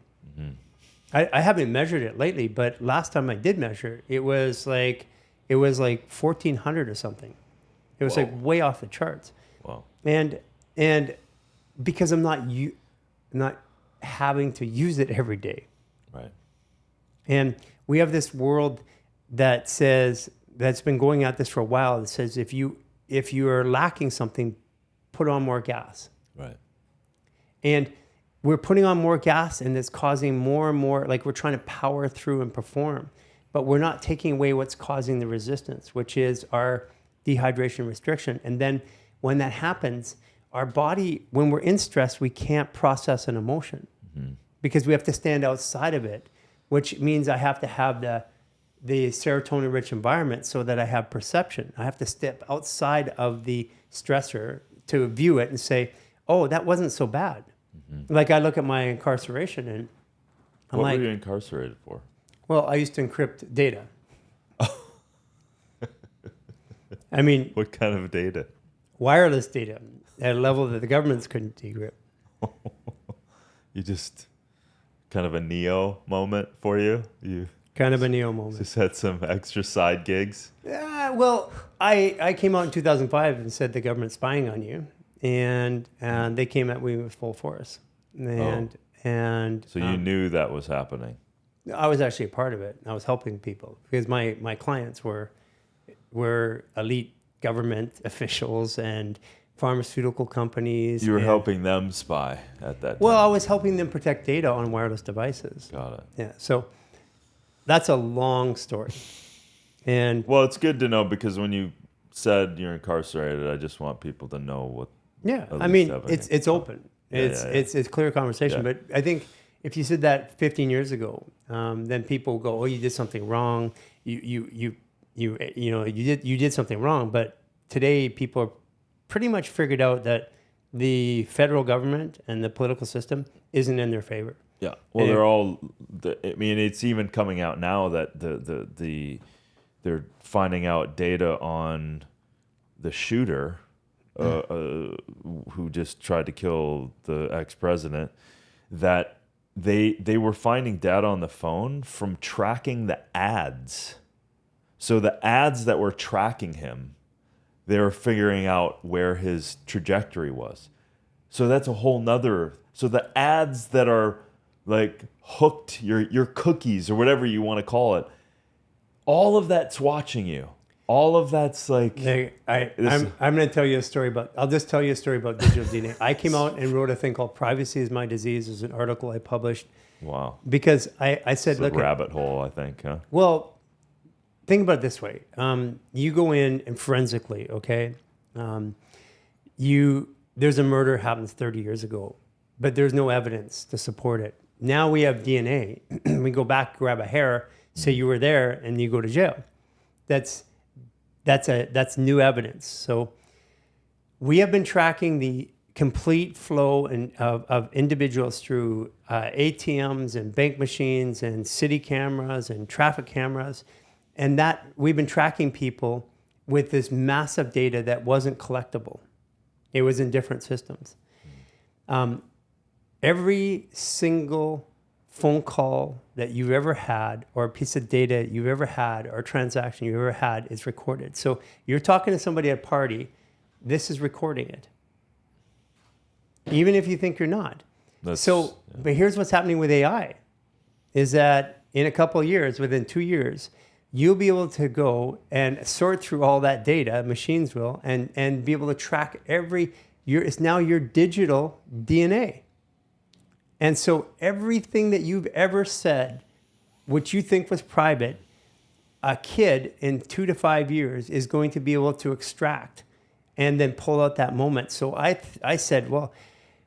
I haven't measured it lately, but last time I did measure, it was like 1,400 or something. It was like way off the charts. Wow. And because I'm not having to use it every day. Right. And we have this world that says, that's been going at this for a while, that says if you are lacking something, put on more gas. Right. And we're putting on more gas, and it's causing more and more, like we're trying to power through and perform, but we're not taking away what's causing the resistance, which is our dehydration restriction. And then when that happens, our body, when we're in stress, we can't process an emotion because we have to stand outside of it, which means I have to have the serotonin-rich environment so that I have perception. I have to step outside of the stressor to view it and say, oh, that wasn't so bad. Like I look at my incarceration and I'm what like... were you incarcerated for? Well, I used to encrypt data. I mean... What kind of data? Wireless data at a level that the governments couldn't decrypt. You just... Kind of a Neo moment for you? You kind of a Neo moment. Just had some extra side gigs? Well, I came out in 2005 and said the government's spying on you. And they came at me with full force. And so you knew that was happening? I was actually a part of it. I was helping people because my clients were elite government officials and pharmaceutical companies. You were helping them spy at that time? Well, I was helping them protect data on wireless devices. Got it. Yeah, so that's a long story. And well, it's good to know because when you said you're incarcerated, I just want people to know what. Yeah, I mean, it's open. It's clear conversation. Yeah. But I think if you said that 15 years ago, then people go, "Oh, you did something wrong. You did something wrong." But today, people are pretty much figured out that the federal government and the political system isn't in their favor. Yeah. Well, they're all. I mean, it's even coming out now that they're finding out data on the shooter. Who just tried to kill the ex-president, that they were finding data on the phone from tracking the ads. So the ads that were tracking him, they were figuring out where his trajectory was. So that's a whole nother... So the ads that are like hooked, your cookies or whatever you want to call it, all of that's watching you. All of that's like... I'm going to tell you a story about... I'll just tell you a story about digital DNA. I came out and wrote a thing called Privacy is My Disease. It's an article I published. Wow. Because I said... It's a rabbit hole, I think, huh? Well, think about it this way. You go in and forensically, okay? There's a murder happens 30 years ago, but there's no evidence to support it. Now we have DNA. We go back, grab a hair, say you were there, and you go to jail. That's new evidence. So we have been tracking the complete flow of individuals through ATMs and bank machines and city cameras and traffic cameras. And that we've been tracking people with this massive data that wasn't collectible. It was in different systems. Every single phone call that you've ever had or a piece of data you've ever had or a transaction you've ever had is recorded. So you're talking to somebody at a party, this is recording it. Even if you think you're not. But here's what's happening with AI, is that in a couple of years, within 2 years, you'll be able to go and sort through all that data, machines will, and be able to track it's now your digital DNA. And so everything that you've ever said, which you think was private, a kid in 2 to 5 years is going to be able to extract and then pull out that moment. So I said, well,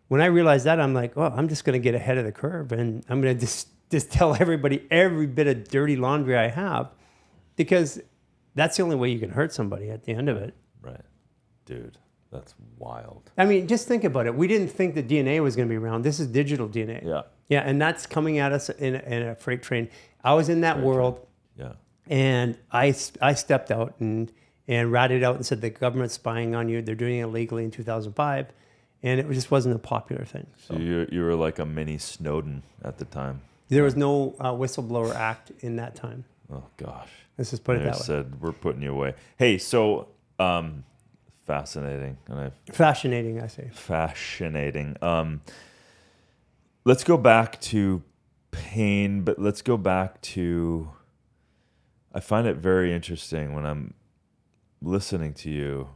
when I realized that, I'm like, well, I'm just going to get ahead of the curve and I'm going to just tell everybody every bit of dirty laundry I have, because that's the only way you can hurt somebody at the end of it. Right. Dude. That's wild. I mean, just think about it. We didn't think the DNA was going to be around. This is digital DNA. Yeah. Yeah, and that's coming at us in a freight train. I was in that world. Yeah. And I stepped out and ratted out and said the government's spying on you. They're doing it illegally in 2005. And it just wasn't a popular thing. So you were like a mini Snowden at the time. There was no whistleblower act in that time. Oh, gosh. Let's just put it that way. Said, we're putting you away. Hey, so... fascinating. Fascinating, I say. Fascinating. Let's go back to pain, but let's go back to, I find it very interesting when I'm listening to you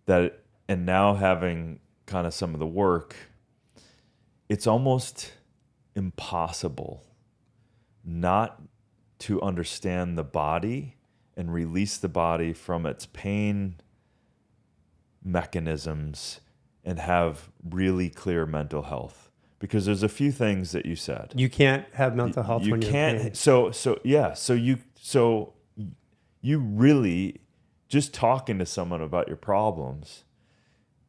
that, and now having kind of some of the work, it's almost impossible not to understand the body and release the body from its pain mechanisms and have really clear mental health. Because there's a few things that you said. You can't have mental health when you're in pain. So you really, just talking to someone about your problems,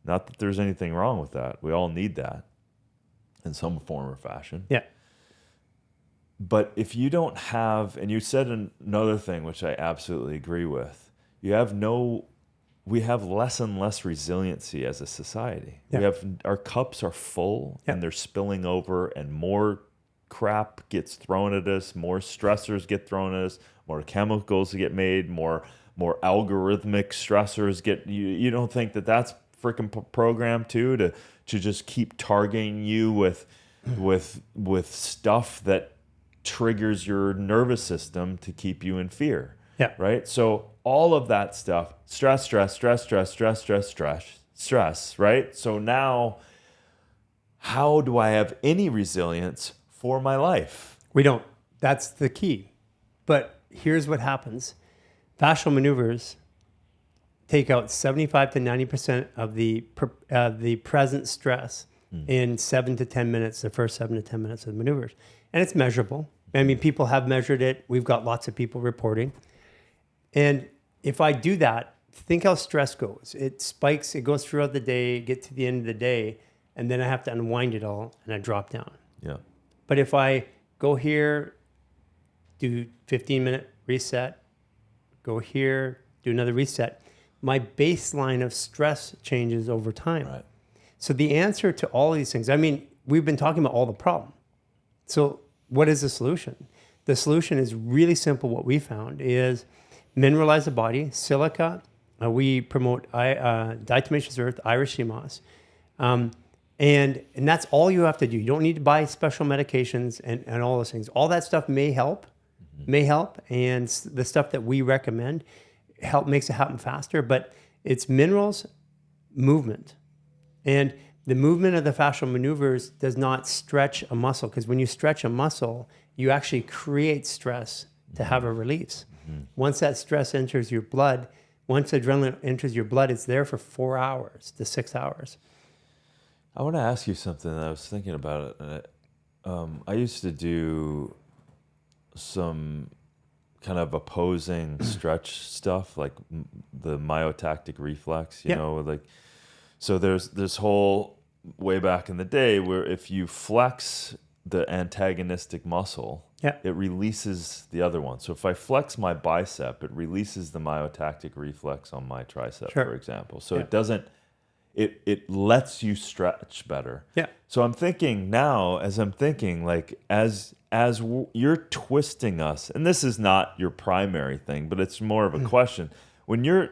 not that there's anything wrong with that. We all need that in some form or fashion. Yeah. But if you don't have, and you said another thing, which I absolutely agree with, we have less and less resiliency as a society. Yeah. Our cups are full Yeah. and they're spilling over, and more crap gets thrown at us, more stressors get thrown at us, more chemicals get made, more algorithmic stressors get, you don't think that that's freaking programmed too, to just keep targeting you with stuff that triggers your nervous system to keep you in fear. Yeah. Right? So all of that stuff, stress, right? So now, how do I have any resilience for my life? We don't. That's the key. But here's what happens. Fascial maneuvers take out 75 to 90% of the present stress in 7 to 10 minutes, the first 7 to 10 minutes of the maneuvers. And it's measurable. I mean, people have measured it. We've got lots of people reporting. And if I do that, think how stress goes. It spikes, it goes throughout the day, get to the end of the day, and then I have to unwind it all and I drop down. Yeah. But if I go here, do 15-minute reset, go here, do another reset, my baseline of stress changes over time. Right. So the answer to all these things, I mean, we've been talking about all the problem. So what is the solution? The solution is really simple. What we found is mineralize the body, silica. We promote diatomaceous earth, Irish sea moss. And that's all you have to do. You don't need to buy special medications and all those things. All that stuff may help, and the stuff that we recommend makes it happen faster, but it's minerals, movement. And the movement of the fascial maneuvers does not stretch a muscle, because when you stretch a muscle, you actually create stress to have a release. Once that stress enters your blood, once adrenaline enters your blood, it's there for 4 hours to 6 hours. I want to ask you something. I was thinking about it. I used to do some kind of opposing stretch stuff, like the myotactic reflex, you know, like, so there's this whole way back in the day where if you flex the antagonistic muscle, it releases the other one. So if I flex my bicep, it releases the myotactic reflex on my tricep, for example. So it doesn't, it lets you stretch better. Yeah. So I'm thinking now, as you're twisting us, and this is not your primary thing, but it's more of a question. When you're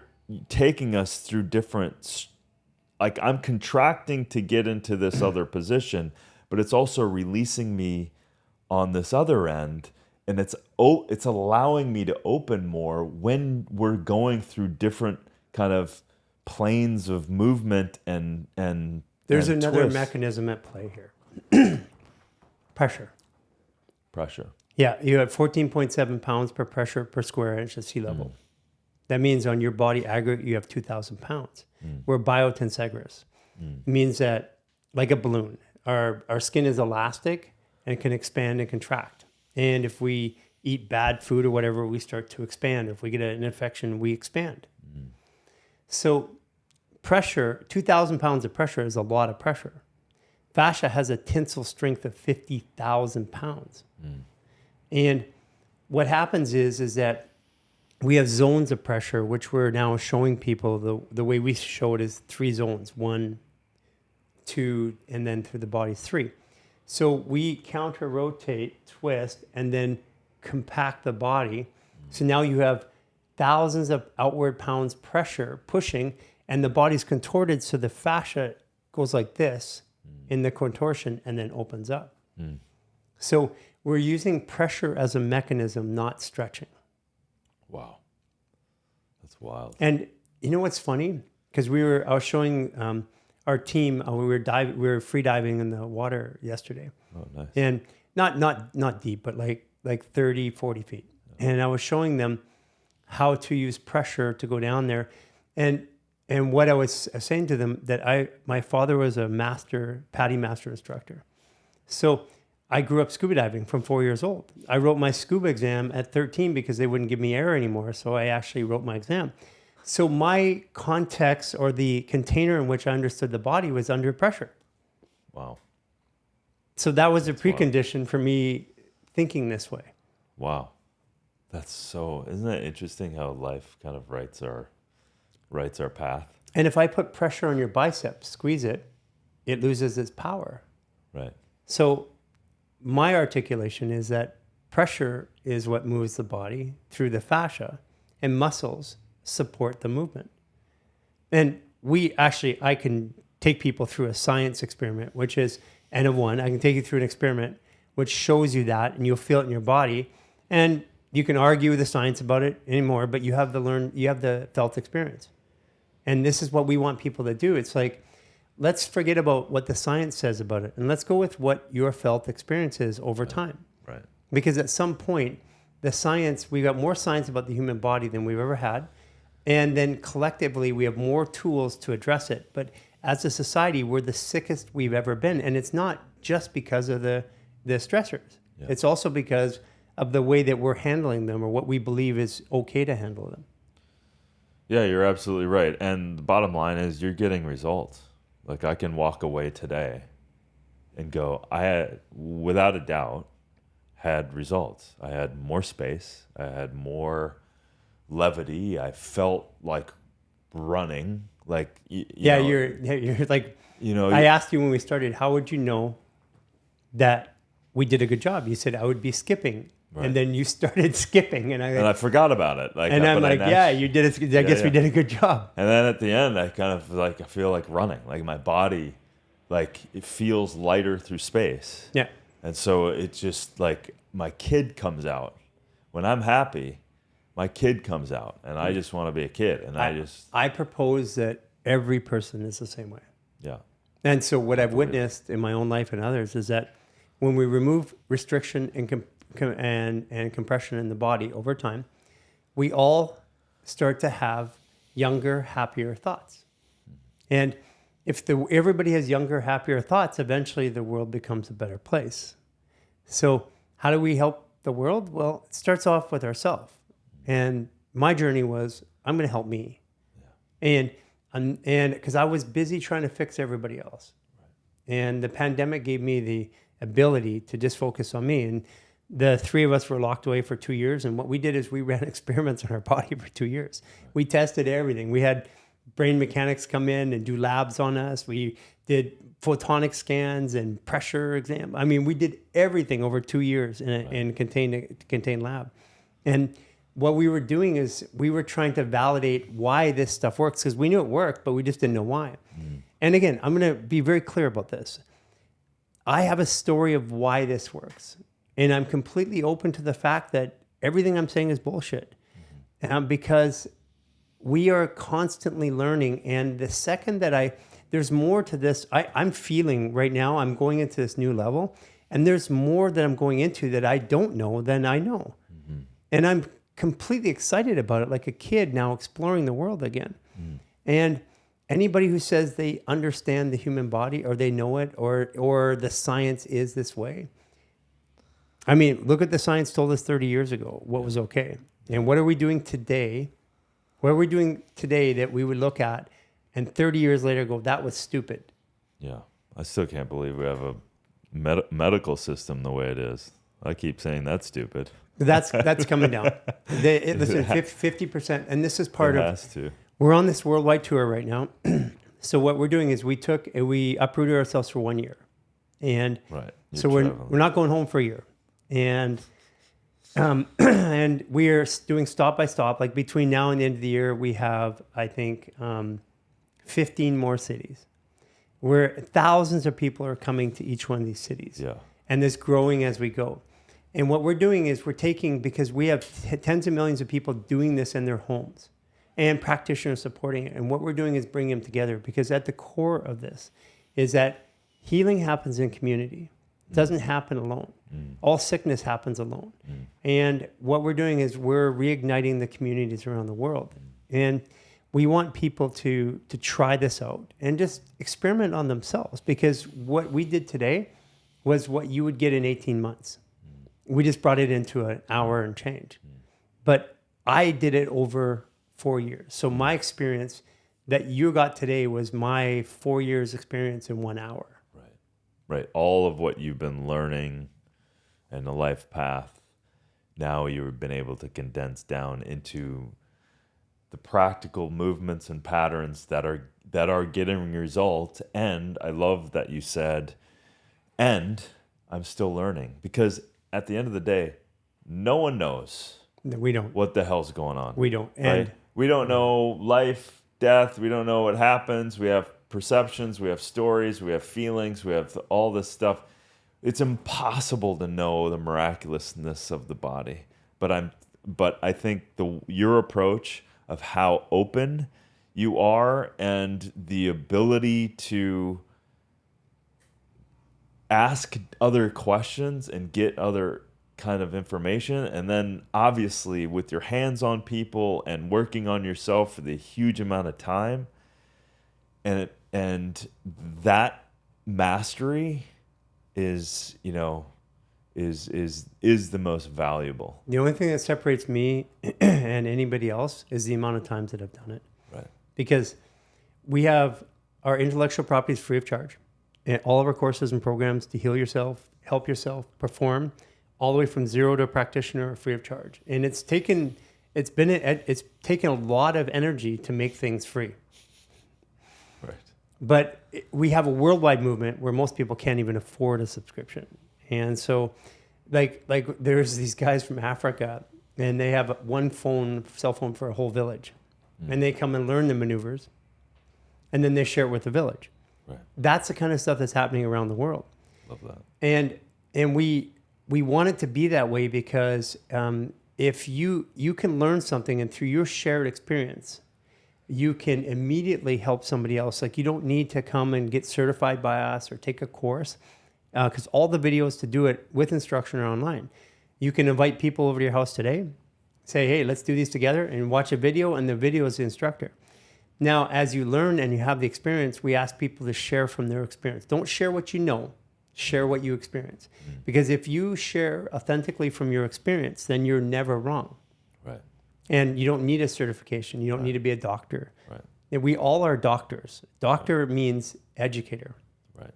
taking us through different, like I'm contracting to get into this other position, but it's also releasing me on this other end, and it's allowing me to open more when we're going through different kind of planes of movement and there's another twist. Mechanism at play here. Pressure. Yeah, you have 14.7 pounds per pressure per square inch at sea level. That means on your body aggregate, you have 2,000 pounds. We're biotensegrous. It means that, like a balloon, our skin is elastic and it can expand and contract. And if we eat bad food or whatever, we start to expand. If we get an infection, we expand. So pressure, 2,000 pounds of pressure is a lot of pressure. Fascia has a tensile strength of 50,000 pounds. And what happens is that we have zones of pressure, which we're now showing people. The way we show it is 3 zones, 1, 2, and then through the body 3. So we counter rotate, twist, and then compact the body. So now you have thousands of outward pounds pressure pushing, and the body's contorted, so the fascia goes like this in the contortion and then opens up. So we're using pressure as a mechanism, not stretching. Wow. That's wild. And you know what's funny? Because I was showing our team, we were free diving in the water yesterday. Oh, nice. And not deep, but like 30, 40 feet. And I was showing them how to use pressure to go down there. And what I was saying to them, that my father was a PADI master instructor. So I grew up scuba diving from 4 years old. I wrote my scuba exam at 13 because they wouldn't give me air anymore. So I actually wrote my exam. So my context, or the container in which I understood the body, was under pressure. Wow. So that was a precondition for me thinking this way. Wow. Isn't that interesting how life kind of writes our path? And if I put pressure on your biceps, squeeze it, it loses its power. Right. So my articulation is that pressure is what moves the body through the fascia, and muscles support the movement. And I can take people through a science experiment, which is N of 1. I can take you through an experiment which shows you that, and you'll feel it in your body. And you can argue the science about it anymore, but you have the felt experience. And this is what we want people to do. It's like, let's forget about what the science says about it, and let's go with what your felt experience is over time. Right. Because at some point, we got more science about the human body than we've ever had. And then collectively, we have more tools to address it. But as a society, we're the sickest we've ever been. And it's not just because of the stressors. Yeah. It's also because of the way that we're handling them, or what we believe is okay to handle them. Yeah, you're absolutely right. And the bottom line is, you're getting results. Like, I can walk away today and go, I had, without a doubt, had results. I had more space. I had more levity. I felt like running. Like, you're like, I asked you when we started, how would you know that we did a good job? You said, I would be skipping. Right. And then you started skipping, and I forgot about it. Like, and I'm like, you did it. I guess we did a good job. And then at the end, I kind of I feel like running. Like, my body, like, it feels lighter through space. Yeah. And so it's just like, my kid comes out when I'm happy. My kid comes out, and I just want to be a kid. And I propose that every person is the same way. Yeah. And so what I've witnessed in my own life and others is that when we remove restriction and compression in the body over time, we all start to have younger, happier thoughts. And if everybody has younger, happier thoughts, eventually the world becomes a better place. So how do we help the world? Well, it starts off with ourselves. And my journey was, I'm going to help me. Yeah. And because I was busy trying to fix everybody else. Right. And the pandemic gave me the ability to just focus on me. And the three of us were locked away for 2 years. And what we did is we ran experiments on our body for 2 years. We tested everything. We had brain mechanics come in and do labs on us. We did photonic scans and pressure exam. I mean, we did everything over 2 years in contained lab. And what we were doing is we were trying to validate why this stuff works, because we knew it worked, but we just didn't know why. And again, I'm going to be very clear about this. I have a story of why this works. And I'm completely open to the fact that everything I'm saying is bullshit. Because we are constantly learning. And the second that there's more to this, I'm feeling right now, I'm going into this new level. And there's more that I'm going into that I don't know than I know. Mm-hmm. And I'm completely excited about it, like a kid now exploring the world again. And anybody who says they understand the human body, or they know it, or the science is this way. I mean, look at the science told us 30 years ago what was okay. And what are we doing today? What are we doing today that we would look at and 30 years later go, that was stupid? Yeah. I still can't believe we have a medical system the way it is. I keep saying that's stupid. That's coming down. Listen, 50%, and this is part of. We're on this worldwide tour right now. So what we're doing is we uprooted ourselves for 1 year, and so we're not going home for a year, and and we are doing stop by stop. Like between now and the end of the year, we have, I think, 15 more cities, where thousands of people are coming to each one of these cities. Yeah. And this growing as we go. And what we're doing is we're taking, because we have tens of millions of people doing this in their homes and practitioners supporting it. And what we're doing is bringing them together, because at the core of this is that healing happens in community. It doesn't happen alone. All sickness happens alone. And what we're doing is we're reigniting the communities around the world. And we want people to try this out and just experiment on themselves, because what we did today was what you would get in 18 months. We just brought it into an hour and change. But I did it over 4 years. So my experience that you got today was my 4 years experience in 1 hour. Right. All of what you've been learning and the life path, now you've been able to condense down into the practical movements and patterns that are getting results. And I love that you said, and I'm still learning, because at the end of the day, no one knows. We don't. What the hell's going on. We don't. Right? We don't know life, death. We don't know what happens. We have perceptions. We have stories. We have feelings. We have all this stuff. It's impossible to know the miraculousness of the body. But I think your approach of how open you are and the ability to ask other questions and get other kind of information, and then obviously with your hands on people and working on yourself for the huge amount of time, and that mastery is the most valuable. The only thing that separates me and anybody else is the amount of times that I've done it. Right. Because we have our intellectual properties free of charge, and all of our courses and programs to heal yourself, help yourself, perform, all the way from zero to a practitioner free of charge. And it's taken a lot of energy to make things free. Right. But we have a worldwide movement where most people can't even afford a subscription. And so like there's these guys from Africa, and they have one cell phone for a whole village. And they come and learn the maneuvers, and then they share it with the village. Right. That's the kind of stuff that's happening around the world. Love that. And we want it to be that way, because if you can learn something, and through your shared experience, you can immediately help somebody else. Like, you don't need to come and get certified by us or take a course, because all the videos to do it with instruction are online. You can invite people over to your house today, say, hey, let's do these together, and watch a video, and the video is the instructor. Now, as you learn and you have the experience, we ask people to share from their experience. Don't share what you know. Share what you experience. Because if you share authentically from your experience, then you're never wrong. Right. And you don't need a certification. You don't need to be a doctor. Right. And we all are doctors. Doctor means educator. Right.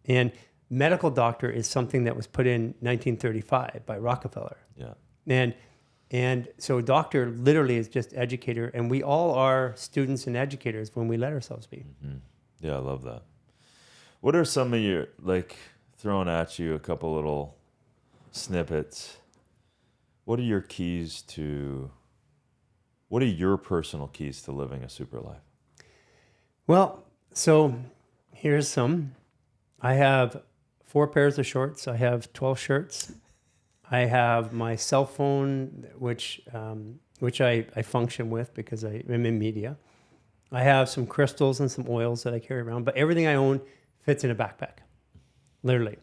And medical doctor is something that was put in 1935 by Rockefeller. Yeah. And so doctor literally is just educator. And we all are students and educators when we let ourselves be. Mm-hmm. Yeah, I love that. What are some of your, throwing at you a couple little snippets, what are your personal keys to living a super life? Well, so here's some. I have 4 pairs of shorts. I have 12 shirts. I have my cell phone, which I function with because I am in media. I have some crystals and some oils that I carry around, but everything I own fits in a backpack, literally.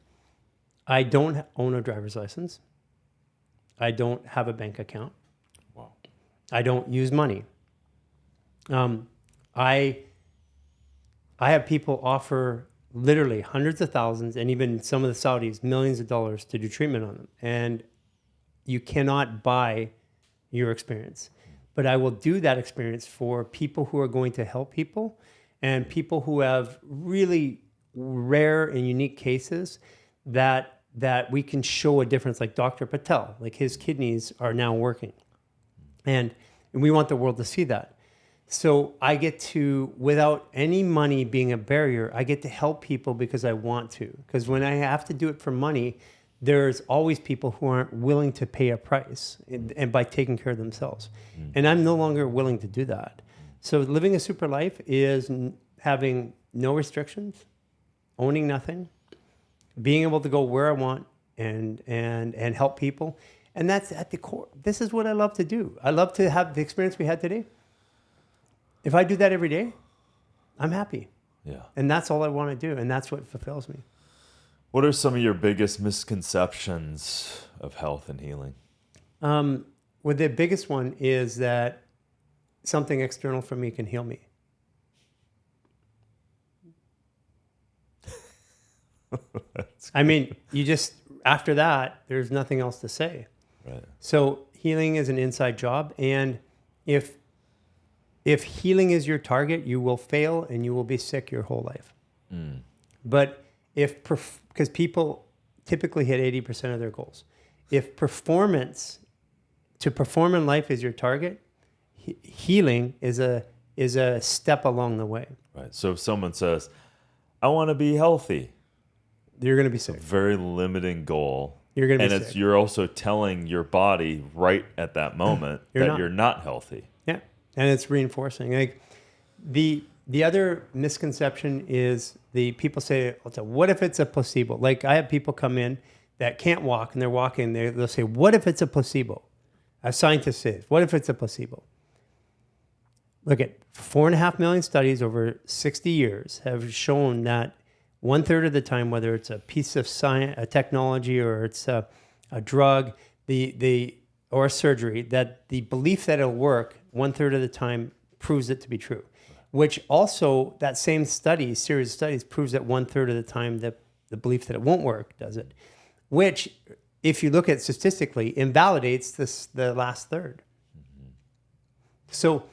I don't own a driver's license. I don't have a bank account. Wow. I don't use money. I have people offer literally hundreds of thousands, and even some of the Saudis, millions of dollars to do treatment on them. And you cannot buy your experience. But I will do that experience for people who are going to help people, and people who have really rare and unique cases that we can show a difference, like Dr. Patel, like his kidneys are now working. And we want the world to see that. So I get to, without any money being a barrier, I get to help people because I want to. Because when I have to do it for money, there's always people who aren't willing to pay a price and by taking care of themselves. And I'm no longer willing to do that. So living a super life is having no restrictions, owning nothing, being able to go where I want and help people. And that's at the core. This is what I love to do. I love to have the experience we had today. If I do that every day, I'm happy. Yeah. And that's all I want to do. And that's what fulfills me. What are some of your biggest misconceptions of health and healing? Well, the biggest one is that something external from me can heal me. I mean, you just, after that, there's nothing else to say. Right. So healing is an inside job. And if healing is your target, you will fail and you will be sick your whole life. But because people typically hit 80% of their goals. If to perform in life is your target, healing is a step along the way. Right. So if someone says, I want to be healthy, you're going to be sick. Very limiting goal. You're going to be sick. You're also telling your body right at that moment you're not healthy. Yeah. And it's reinforcing. Like the other misconception is the people say, what if it's a placebo? Like I have people come in that can't walk and they're walking, they'll say, what if it's a placebo? A scientist says, what if it's a placebo? Look at 4.5 million studies over 60 years have shown that 1/3 of the time, whether it's a piece of science, a technology, or it's a drug, or a surgery, that the belief that it'll work 1/3 of the time proves it to be true. Which also, that same series of studies proves that 1/3 of the time that the belief that it won't work does it. Which, if you look at statistically, invalidates the last third. So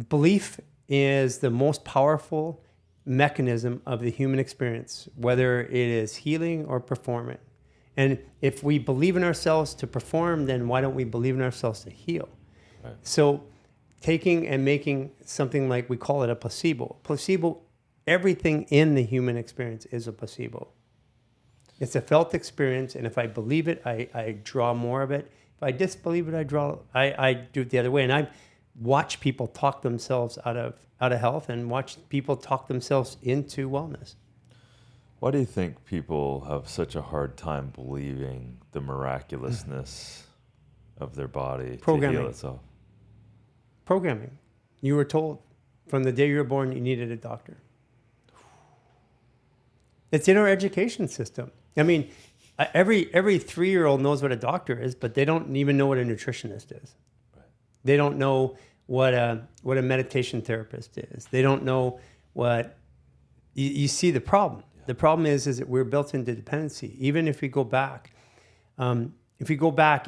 belief is the most powerful mechanism of the human experience, whether it is healing or performing. And if we believe in ourselves to perform, then why don't we believe in ourselves to heal? Right. So taking and making something like, we call it a placebo. Placebo, everything in the human experience is a placebo. It's a felt experience, and if I believe it, I draw more of it. If I disbelieve it, I do it the other way. And I watch people talk themselves out of health and watch people talk themselves into wellness. Why do you think people have such a hard time believing the miraculousness of their body to heal itself? Programming. You were told from the day you were born you needed a doctor. It's in our education system. I mean, every 3-year-old knows what a doctor is, but they don't even know what a nutritionist is. Right. They don't know what a meditation therapist is. They don't know what you see the problem. Yeah. The problem is that we're built into dependency. Even if we go back,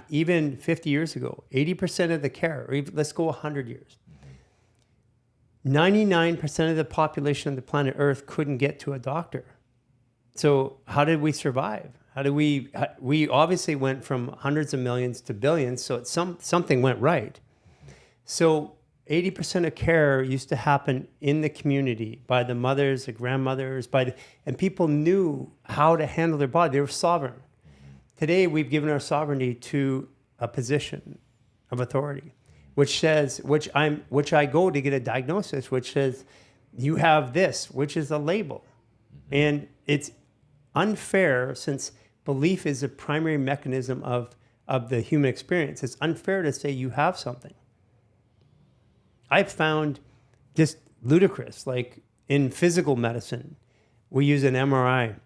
even 50 years ago, 80% of the care, or even, let's go 100 years. 99% of the population of the planet Earth couldn't get to a doctor. So how did we survive? We obviously went from hundreds of millions to billions, so something went right. So 80% of care used to happen in the community by the mothers, the grandmothers, and people knew how to handle their body. They were sovereign. Today, we've given our sovereignty to a position of authority, which I go to get a diagnosis, which says, you have this, which is a label. And it's unfair, since belief is a primary mechanism of the human experience. It's unfair to say you have something. I've found just ludicrous, like in physical medicine, we use an MRI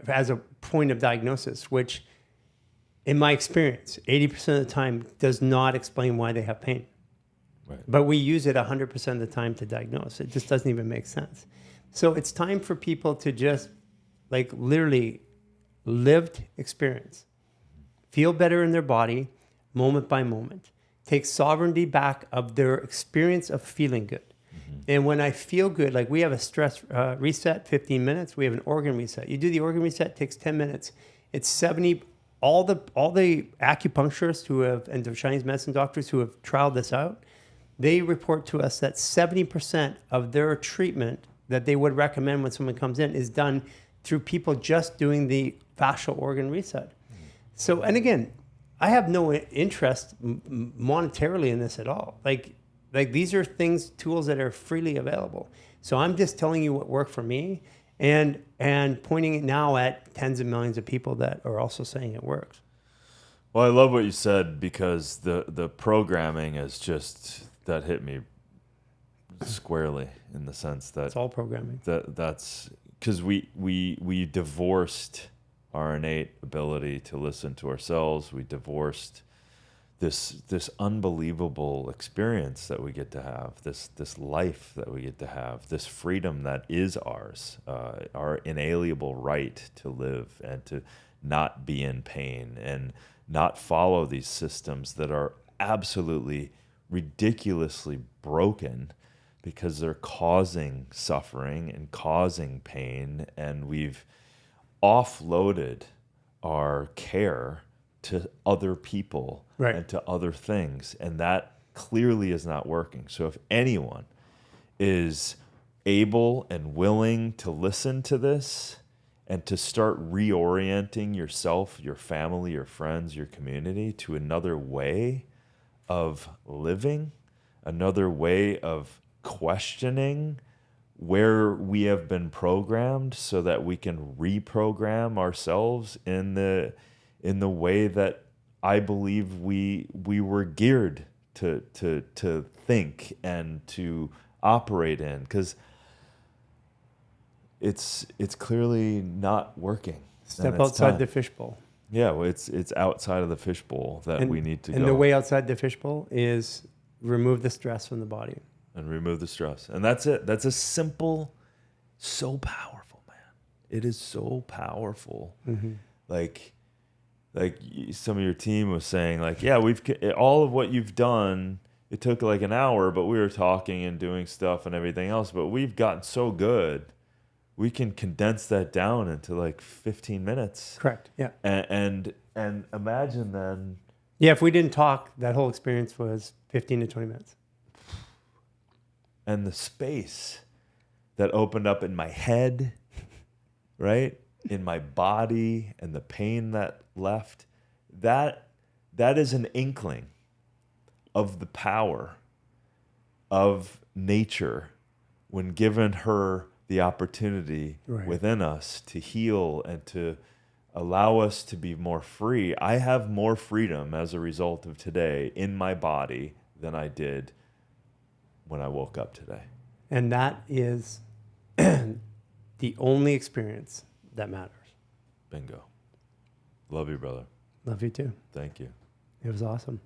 as a point of diagnosis, which in my experience, 80% of the time does not explain why they have pain. Right. But we use it 100% of the time to diagnose. It just doesn't even make sense. So it's time for people to just, like, literally lived experience, feel better in their body moment by moment, take sovereignty back of their experience of feeling good. Mm-hmm. And when I feel good, like we have a stress reset, 15 minutes. We have an organ reset. You do the organ reset, it takes 10 minutes. It's 70. All the acupuncturists and the Chinese medicine doctors who have trialed this out, they report to us that 70% of their treatment that they would recommend when someone comes in is done through people just doing the fascial organ reset. So, and again, I have no interest monetarily in this at all. Like, Like these are tools that are freely available. So I'm just telling you what worked for me and pointing it now at tens of millions of people that are also saying it works. Well, I love what you said, because the programming is just, that hit me squarely, in the sense that It's all programming. That's because we divorced our innate ability to listen to ourselves. We divorced this unbelievable experience that we get to have, this life that we get to have, this freedom that is ours, our inalienable right to live and to not be in pain and not follow these systems that are absolutely ridiculously broken, because they're causing suffering and causing pain, and we've offloaded our care to other people, right, and to other things, and that clearly is not working. So if anyone is able and willing to listen to this and to start reorienting yourself, your family, your friends, your community to another way of living, another way of questioning where we have been programmed, so that we can reprogram ourselves in the way that I believe we were geared to think and to operate in, because it's clearly not working. Step outside the fishbowl. Yeah, well, it's outside of the fishbowl that we need to go. And the way outside the fishbowl is remove the stress from the body. And remove the stress. And that's it. That's a simple, so powerful, man. It is so powerful. Mm-hmm. Like some of your team was saying, like, yeah, all of what you've done, it took like an hour, but we were talking and doing stuff and everything else, but we've gotten so good, we can condense that down into like 15 minutes. Correct. Yeah. And imagine then. Yeah, if we didn't talk, that whole experience was 15 to 20 minutes. And the space that opened up in my head, right? In my body, and the pain that left, that is an inkling of the power of nature when given her the opportunity within us to heal and to allow us to be more free. I have more freedom as a result of today in my body than I did when I woke up today. And that is the only experience that matters. Bingo. Love you, brother. Love you too. Thank you. It was awesome.